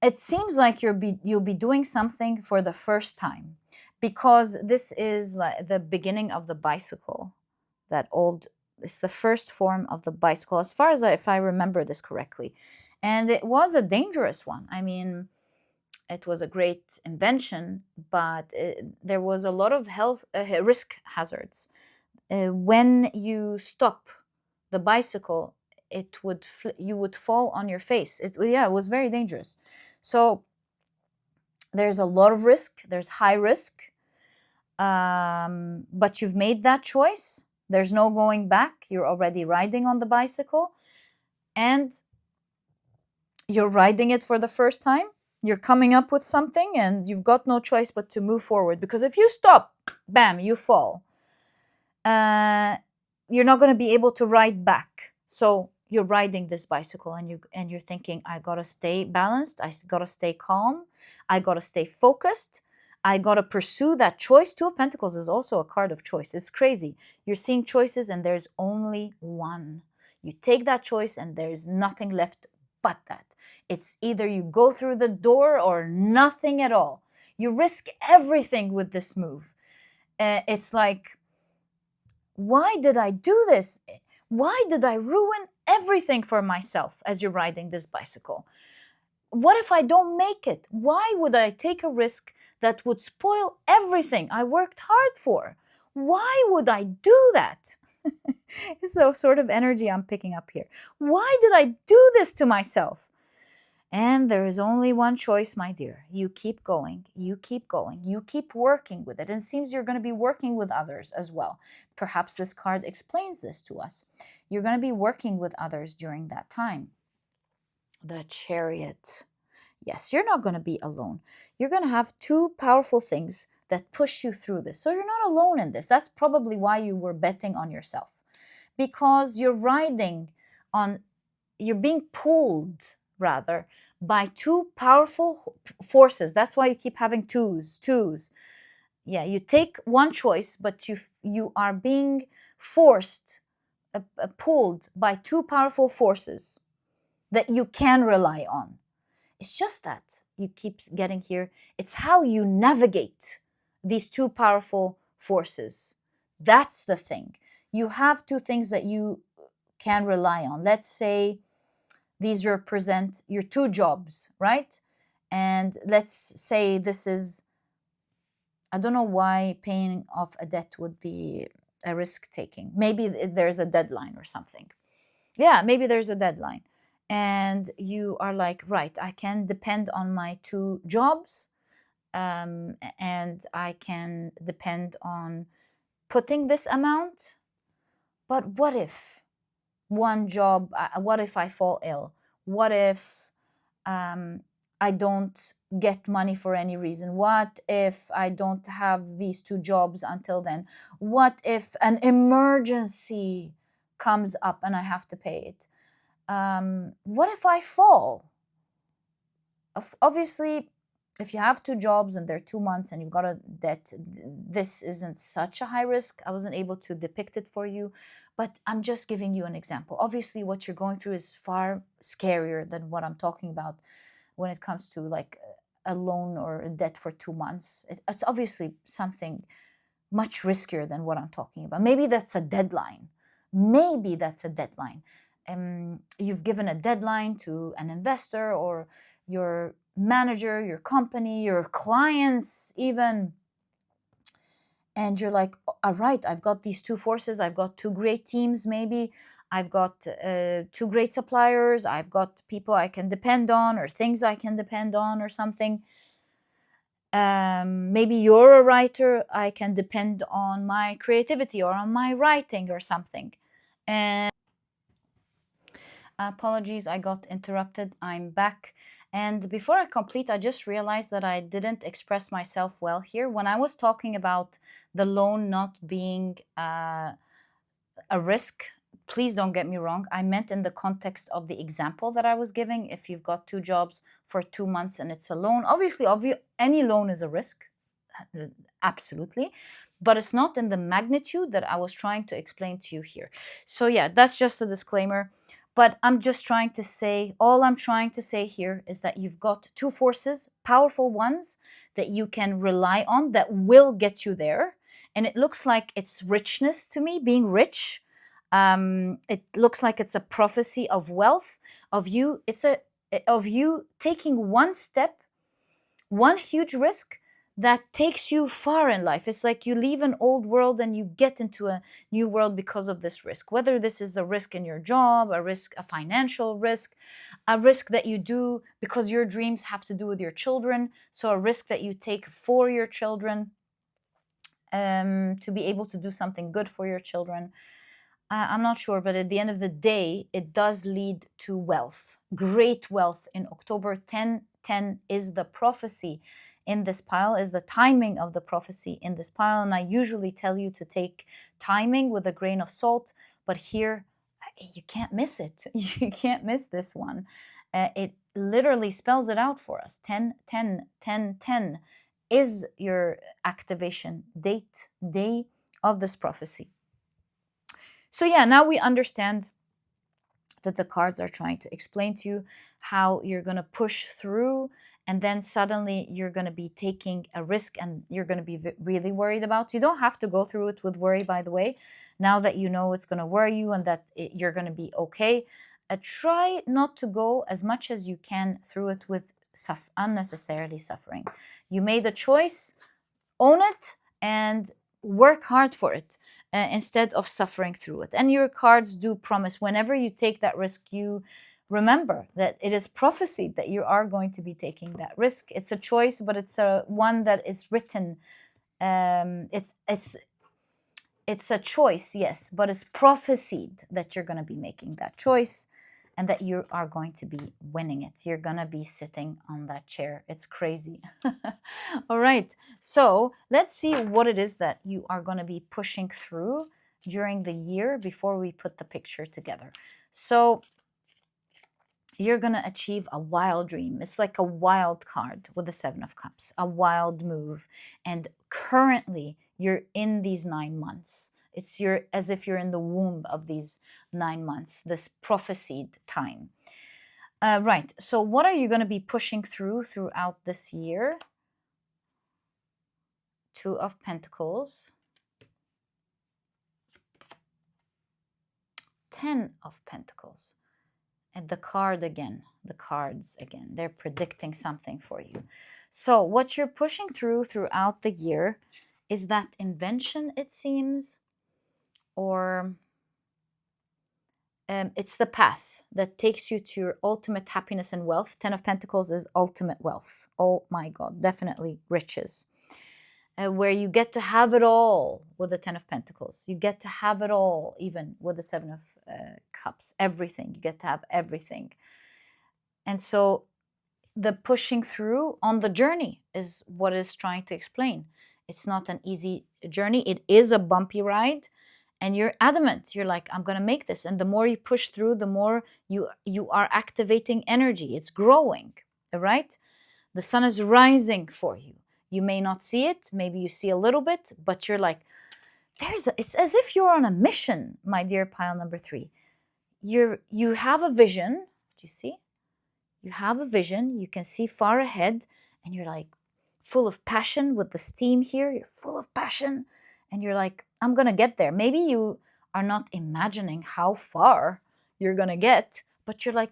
It seems like you'll be doing something for the first time, because this is like the beginning of the bicycle. That old, it's the first form of the bicycle, as far as if I remember this correctly. And it was a dangerous one. I mean, it was a great invention, but there was a lot of health risk hazards. When you stop the bicycle, you would fall on your face. It was very dangerous. So there's a lot of risk. There's high risk, but you've made that choice. There's no going back. You're already riding on the bicycle, and you're riding it for the first time. You're coming up with something, and you've got no choice but to move forward, because if you stop, bam, you fall. You're not going to be able to ride back. So you're riding this bicycle, and you're thinking, I gotta stay balanced. I gotta stay calm. I gotta stay focused. I gotta pursue that choice. Two of Pentacles is also a card of choice. It's crazy. You're seeing choices, and there's only one. You take that choice, and there's nothing left but that. It's either you go through the door or nothing at all. You risk everything with this move. It's like, why did I do this? Why did I ruin everything for myself as you're riding this bicycle? What if I don't make it? Why would I take a risk that would spoil everything I worked hard for? Why would I do that? It's the sort of energy I'm picking up here. Why did I do this to myself? And there is only one choice, my dear. You keep going, you keep going, you keep working with it. And it seems you're going to be working with others as well. Perhaps this card explains this to us. You're going to be working with others during that time. The Chariot. Yes, you're not going to be alone. You're going to have two powerful things that push you through this. So you're not alone in this. That's probably why you were betting on yourself. Because you're being pulled, rather, by two powerful forces. That's why you keep having twos. Yeah, you take one choice, but you are being forced, pulled by two powerful forces that you can rely on. It's just that you keep getting here. It's how you navigate these two powerful forces. That's the thing. You have two things that you can rely on. Let's say these represent your two jobs, right? And let's say this is, I don't know why paying off a debt would be a risk taking. Maybe there's a deadline or something. Yeah, maybe there's a deadline. And you are like, right, I can depend on my two jobs, and I can depend on putting this amount. But what if one job, what if I fall ill? What if I don't get money for any reason? What if I don't have these two jobs until then? What if an emergency comes up and I have to pay it? What if I fall? Obviously, if you have two jobs and they're 2 months and you've got a debt, this isn't such a high risk. I wasn't able to depict it for you, but I'm just giving you an example. Obviously, what you're going through is far scarier than what I'm talking about when it comes to like a loan or a debt for 2 months. It's obviously something much riskier than what I'm talking about. Maybe that's a deadline. Maybe that's a deadline. You've given a deadline to an investor or your manager, your company, your clients even, and you're like, all right, I've got these two forces, I've got two great teams, maybe I've got two great suppliers, I've got people I can depend on or things I can depend on or something. Maybe you're a writer. I can depend on my creativity or on my writing or something. And apologies, I got interrupted. I'm back. And before I complete, I just realized that I didn't express myself well here. When I was talking about the loan not being a risk, please don't get me wrong. I meant in the context of the example that I was giving. If you've got 2 jobs for 2 months and it's a loan, obviously any loan is a risk, absolutely, but it's not in the magnitude that I was trying to explain to you here. So yeah, that's just a disclaimer. But I'm just trying to say, all I'm trying to say here is that you've got two forces, powerful ones that you can rely on that will get you there. And it looks like it's richness to me, being rich. It looks like it's a prophecy of wealth, of you. Of you taking one step, one huge risk that takes you far in life. It's like you leave an old world and you get into a new world because of this risk. Whether this is a risk in your job, a financial risk, a risk that you do because your dreams have to do with your children. So a risk that you take for your children, to be able to do something good for your children. I'm not sure, but at the end of the day, it does lead to wealth, great wealth. In October 1010 is the prophecy in this pile, is the timing of the prophecy in this pile. And I usually tell you to take timing with a grain of salt, but here you can't miss it. You can't miss this one. It literally spells it out for us. 10, 10, 10, 10 is your activation date, day of this prophecy. So yeah, now we understand that the cards are trying to explain to you how you're going to push through, and then suddenly you're going to be taking a risk and you're going to be really worried about. You don't have to go through it with worry, by the way. Now that you know it's going to worry you and that you're going to be okay, try not to go as much as you can through it with unnecessarily suffering. You made a choice, own it, and work hard for it instead of suffering through it. And your cards do promise whenever you take that risk, you remember that it is prophesied that you are going to be taking that risk. It's a choice, but it's a one that is written. It's a choice, yes, but it's prophesied that you're going to be making that choice and that you are going to be winning it. You're going to be sitting on that chair. It's crazy. All right. So let's see what it is that you are going to be pushing through during the year before we put the picture together. So you're going to achieve a wild dream. It's like a wild card with the 7 of Cups, a wild move. And currently you're in these 9 months. It's as if you're in the womb of these 9 months, this prophesied time. Right. So what are you going to be pushing throughout this year? 2 of Pentacles. 10 of Pentacles. And the cards again. They're predicting something for you. So what you're pushing throughout the year is that invention, it seems, or it's the path that takes you to your ultimate happiness and wealth. 10 of Pentacles is ultimate wealth. Oh my God, definitely riches. Where you get to have it all with the 10 of Pentacles. You get to have it all, even with the 7 of Cups. Everything. You get to have everything. And so the pushing through on the journey is what it's trying to explain. It's not an easy journey. It is a bumpy ride. And you're adamant. You're like, I'm going to make this. And the more you push through, the more you are activating energy. It's growing, right? The sun is rising for you. You may not see it. Maybe you see a little bit, but you're like, it's as if you're on a mission, my dear pile number 3. You have a vision. Do you see? You have a vision. You can see far ahead, and you're like full of passion with the steam here. You're full of passion, and you're like, I'm going to get there. Maybe you are not imagining how far you're going to get, but you're like,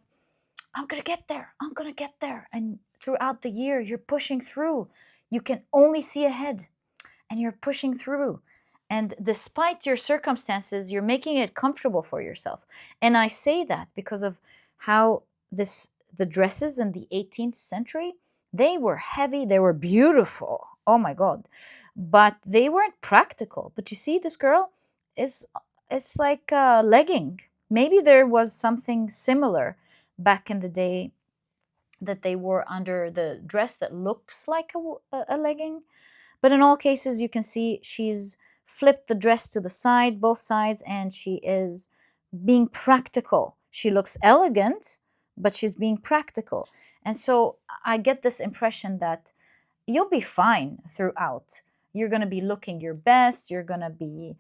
I'm going to get there. I'm going to get there. And throughout the year, you're pushing through. You can only see ahead, and you're pushing through. And despite your circumstances, you're making it comfortable for yourself. And I say that because of how the dresses in the 18th century They were heavy, they were beautiful. Oh my God. But they weren't practical. But you see, this girl is, it's like a legging. Maybe there was something similar back in the day that they wore under the dress that looks like a legging. But in all cases, you can see she's flipped the dress to the side, both sides, and she is being practical. She looks elegant, but she's being practical. And so I get this impression that you'll be fine throughout. You're going to be looking your best. You're going to be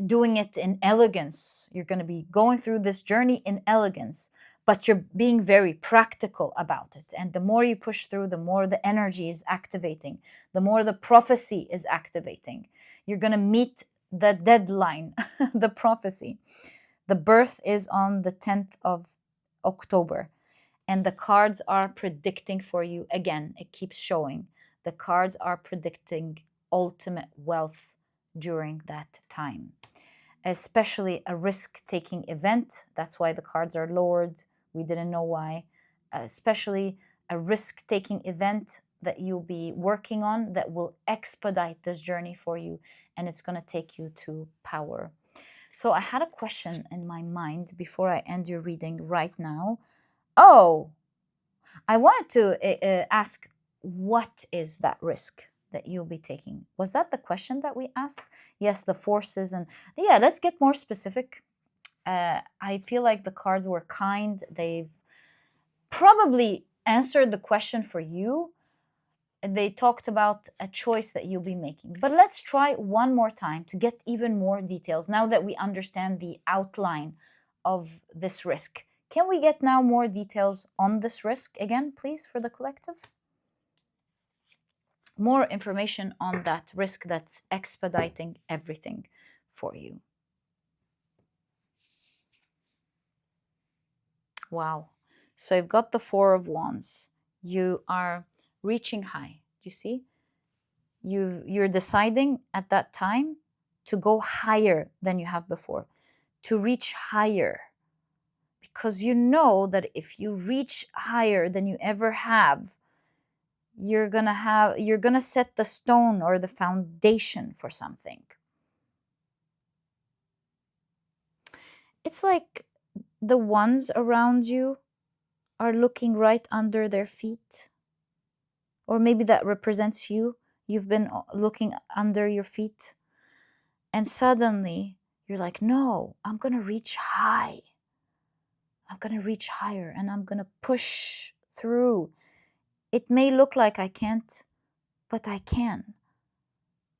doing it in elegance. You're going to be going through this journey in elegance, but you're being very practical about it. And the more you push through, the more the energy is activating, the more the prophecy is activating. You're going to meet the deadline, the prophecy. The birth is on the 10th of October, and the cards are predicting for you. Again, it keeps showing. The cards are predicting ultimate wealth during that time, especially a risk-taking event. That's why the cards are lowered. We didn't know why. Especially a risk-taking event that you'll be working on that will expedite this journey for you, and it's going to take you to power. So I had a question in my mind before I end your reading right now. Oh, I wanted to ask, what is that risk that you'll be taking? Was that the question that we asked? Yes, the forces. And yeah, let's get more specific. I feel like the cards were kind. They've probably answered the question for you. They talked about a choice that you'll be making. But let's try one more time to get even more details now that we understand the outline of this risk. Can we get now more details on this risk again, please, for the collective? More information on that risk that's expediting everything for you. Wow. So you've got the Four of Wands. You are reaching high. You see? You're deciding at that time to go higher than you have before, to reach higher. Because you know that if you reach higher than you ever have, you're gonna set the stone or the foundation for something. It's like the ones around you are looking right under their feet. Or maybe that represents you. You've been looking under your feet. And suddenly you're like, no, I'm going to reach high. I'm going to reach higher and I'm going to push through. It may look like I can't, but I can.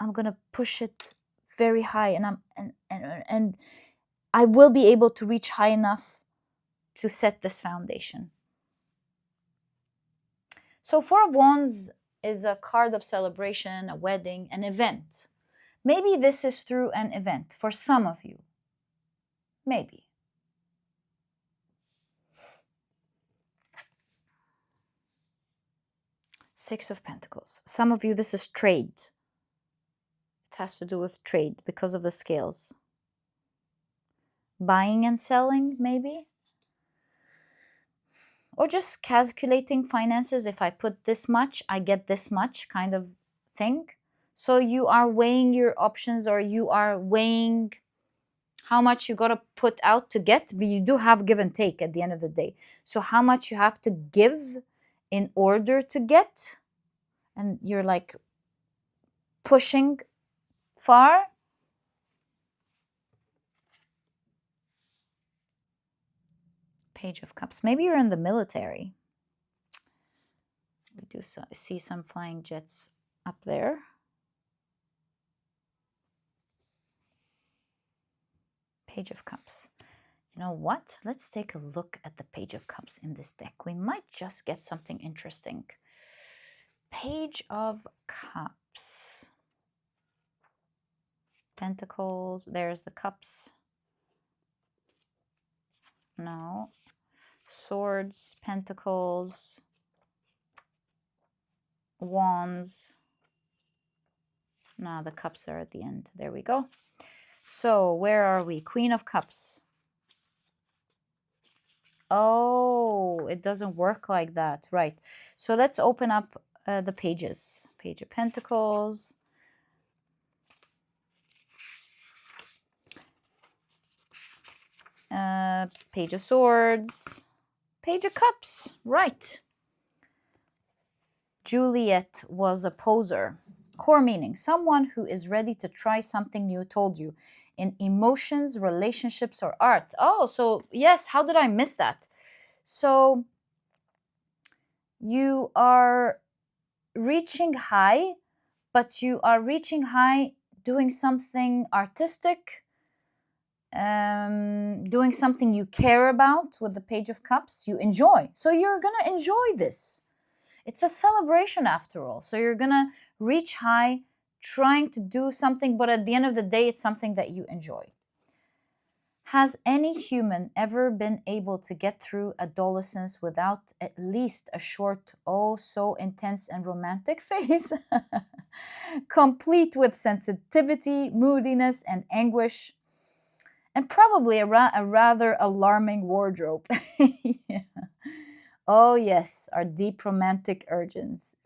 I'm going to push it very high, and I will be able to reach high enough to set this foundation. So Four of Wands is a card of celebration, a wedding, an event. Maybe this is through an event for some of you. Maybe. Six of Pentacles. Some of you, this is trade. It has to do with trade because of the scales. Buying and selling, maybe. Or just calculating finances. If I put this much, I get this much kind of thing. So you are weighing your options, or you are weighing how much you got to put out to get. But you do have give and take at the end of the day. So how much you have to give in order to get. And you're like pushing far. Page of Cups. Maybe you're in the military. We do see some flying jets up there. Page of Cups. You know what? Let's take a look at the Page of Cups in this deck. We might just get something interesting. Page of Cups. Pentacles. There's the cups. No. Swords, Pentacles, Wands. No, the cups are at the end. There we go. So where are we? Queen of Cups. Oh, it doesn't work like that. Right. So let's open up the pages. Page of Pentacles. Page of Swords. Page of Cups. Right. Juliet was a poser. Core meaning, someone who is ready to try something new, told you, in emotions, relationships, or art. Oh, so yes, how did I miss that? So you are reaching high, but you are reaching high doing something artistic, doing something you care about with the Page of Cups, you enjoy. So you're going to enjoy this. It's a celebration after all. So you're going to reach high, trying to do something, but at the end of the day, it's something that you enjoy. Has any human ever been able to get through adolescence without at least a short, oh so intense and romantic phase? Complete with sensitivity, moodiness, and anguish, and probably a rather alarming wardrobe. Yeah. Oh yes, our deep romantic urges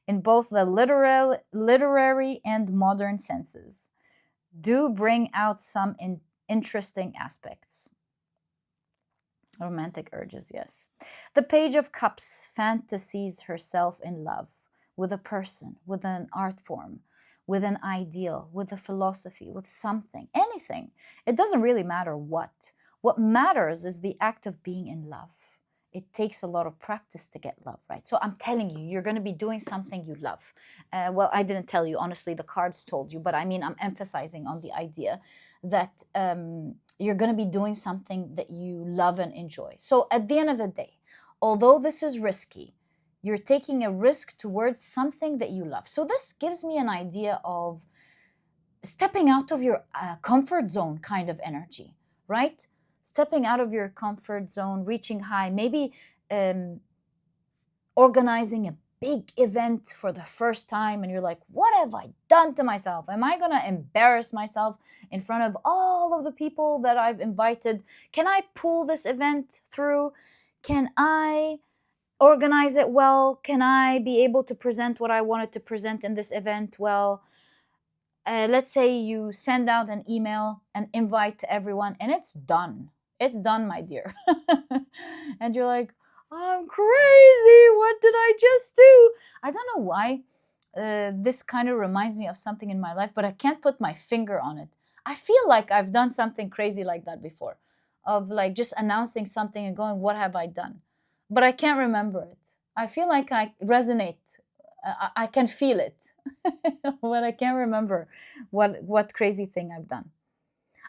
in both the literary and modern senses do bring out some interesting aspects. Romantic urges, yes. The Page of Cups fantasies herself in love with a person, with an art form, with an ideal, with a philosophy, with something, anything. It doesn't really matter what. What matters is the act of being in love. It takes a lot of practice to get love, right? So I'm telling you, you're going to be doing something you love. Well, I didn't tell you, honestly, the cards told you, but I mean, I'm emphasizing on the idea that you're going to be doing something that you love and enjoy. So at the end of the day, although this is risky, you're taking a risk towards something that you love. So this gives me an idea of stepping out of your comfort zone kind of energy, right? Stepping out of your comfort zone, reaching high, maybe organizing a big event for the first time, and you're like, what have I done to myself? Am I gonna embarrass myself in front of all of the people that I've invited? Can I pull this event through? Can I organize it well? Can I be able to present what I wanted to present in this event well? Let's say you send out an email, an invite to everyone, and it's done. It's done, my dear. And you're like, I'm crazy. What did I just do? I don't know why. This kind of reminds me of something in my life, but I can't put my finger on it. I feel like I've done something crazy like that before, of like just announcing something and going, what have I done? But I can't remember it. I feel like I resonate. I can feel it, but I can't remember what crazy thing I've done.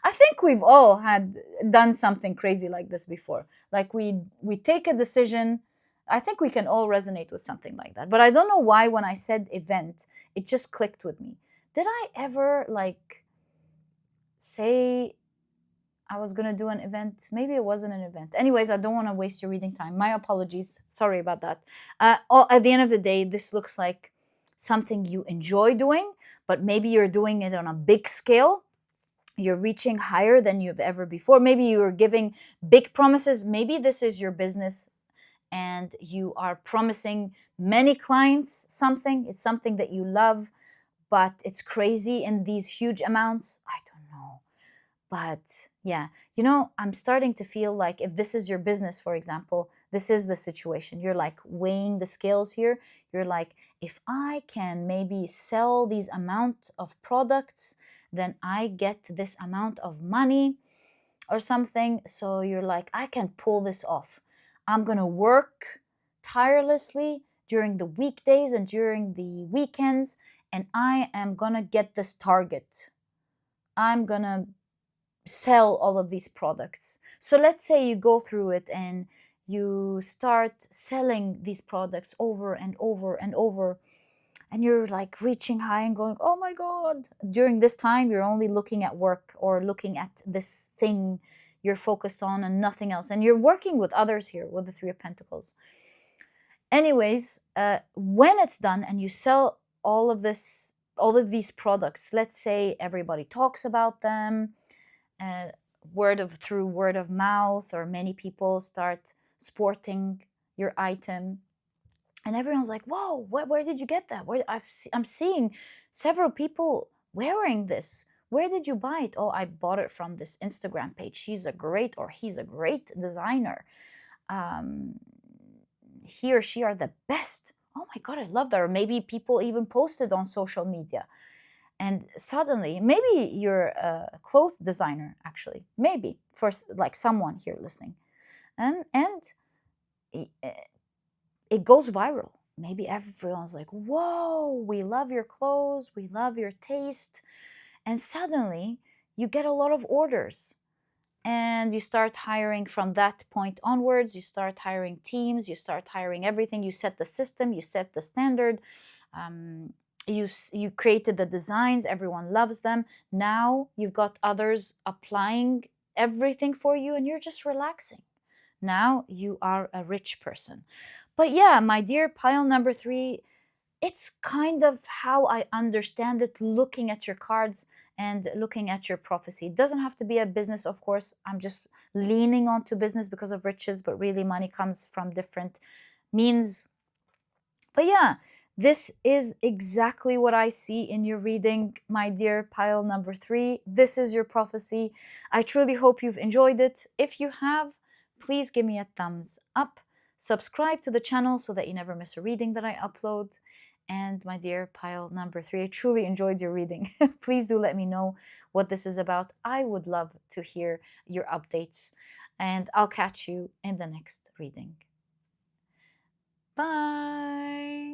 I think we've all had done something crazy like this before. Like we take a decision. I think we can all resonate with something like that. But I don't know why when I said event, it just clicked with me. Did I ever like say I was going to do an event? Maybe it wasn't an event. Anyways, I don't want to waste your reading time. My apologies. Sorry about that. At the end of the day, this looks like something you enjoy doing, but maybe you're doing it on a big scale. You're reaching higher than you've ever before. Maybe you're giving big promises. Maybe this is your business and you are promising many clients something. It's something that you love, but it's crazy in these huge amounts. I don't know. But yeah, I'm starting to feel like if this is your business, for example, this is the situation. You're like weighing the scales here. You're like, if I can maybe sell these amount of products, then I get this amount of money or something. So you're like, I can pull this off. I'm going to work tirelessly during the weekdays and during the weekends, and I am going to get this target. I'm going to sell all of these products. So let's say you go through it and you start selling these products over and over and over, and you're like reaching high and going, oh my God. During this time, you're only looking at work or looking at this thing you're focused on and nothing else. And you're working with others here with the Three of Pentacles. Anyways, when it's done and you sell all of these products, let's say everybody talks about them, through word of mouth, or many people start sporting your item. And everyone's like, whoa, where did you get that? I'm seeing several people wearing this. Where did you buy it? Oh, I bought it from this Instagram page. He's a great designer. Um, he or she are the best. Oh my God, I love that. Or maybe people even posted on social media. And suddenly, maybe you're a clothes designer, actually. Maybe for like someone here listening. And it goes viral. Maybe everyone's like, whoa, we love your clothes, we love your taste. And suddenly you get a lot of orders and you start hiring from that point onwards. You start hiring teams, you start hiring everything. You set the system, you set the standard. Um, you created the designs, everyone loves them. Now you've got others applying everything for you and you're just relaxing. Now you are a rich person. But yeah, my dear pile number 3, it's kind of how I understand it looking at your cards and looking at your prophecy. It doesn't have to be a business, of course. I'm just leaning onto business because of riches, but really money comes from different means. But yeah, this is exactly what I see in your reading, my dear pile number 3. This is your prophecy. I truly hope you've enjoyed it. If you have, please give me a thumbs up. Subscribe to the channel so that you never miss a reading that I upload. And my dear pile number 3, I truly enjoyed your reading. Please do let me know what this is about. I would love to hear your updates. And I'll catch you in the next reading. Bye.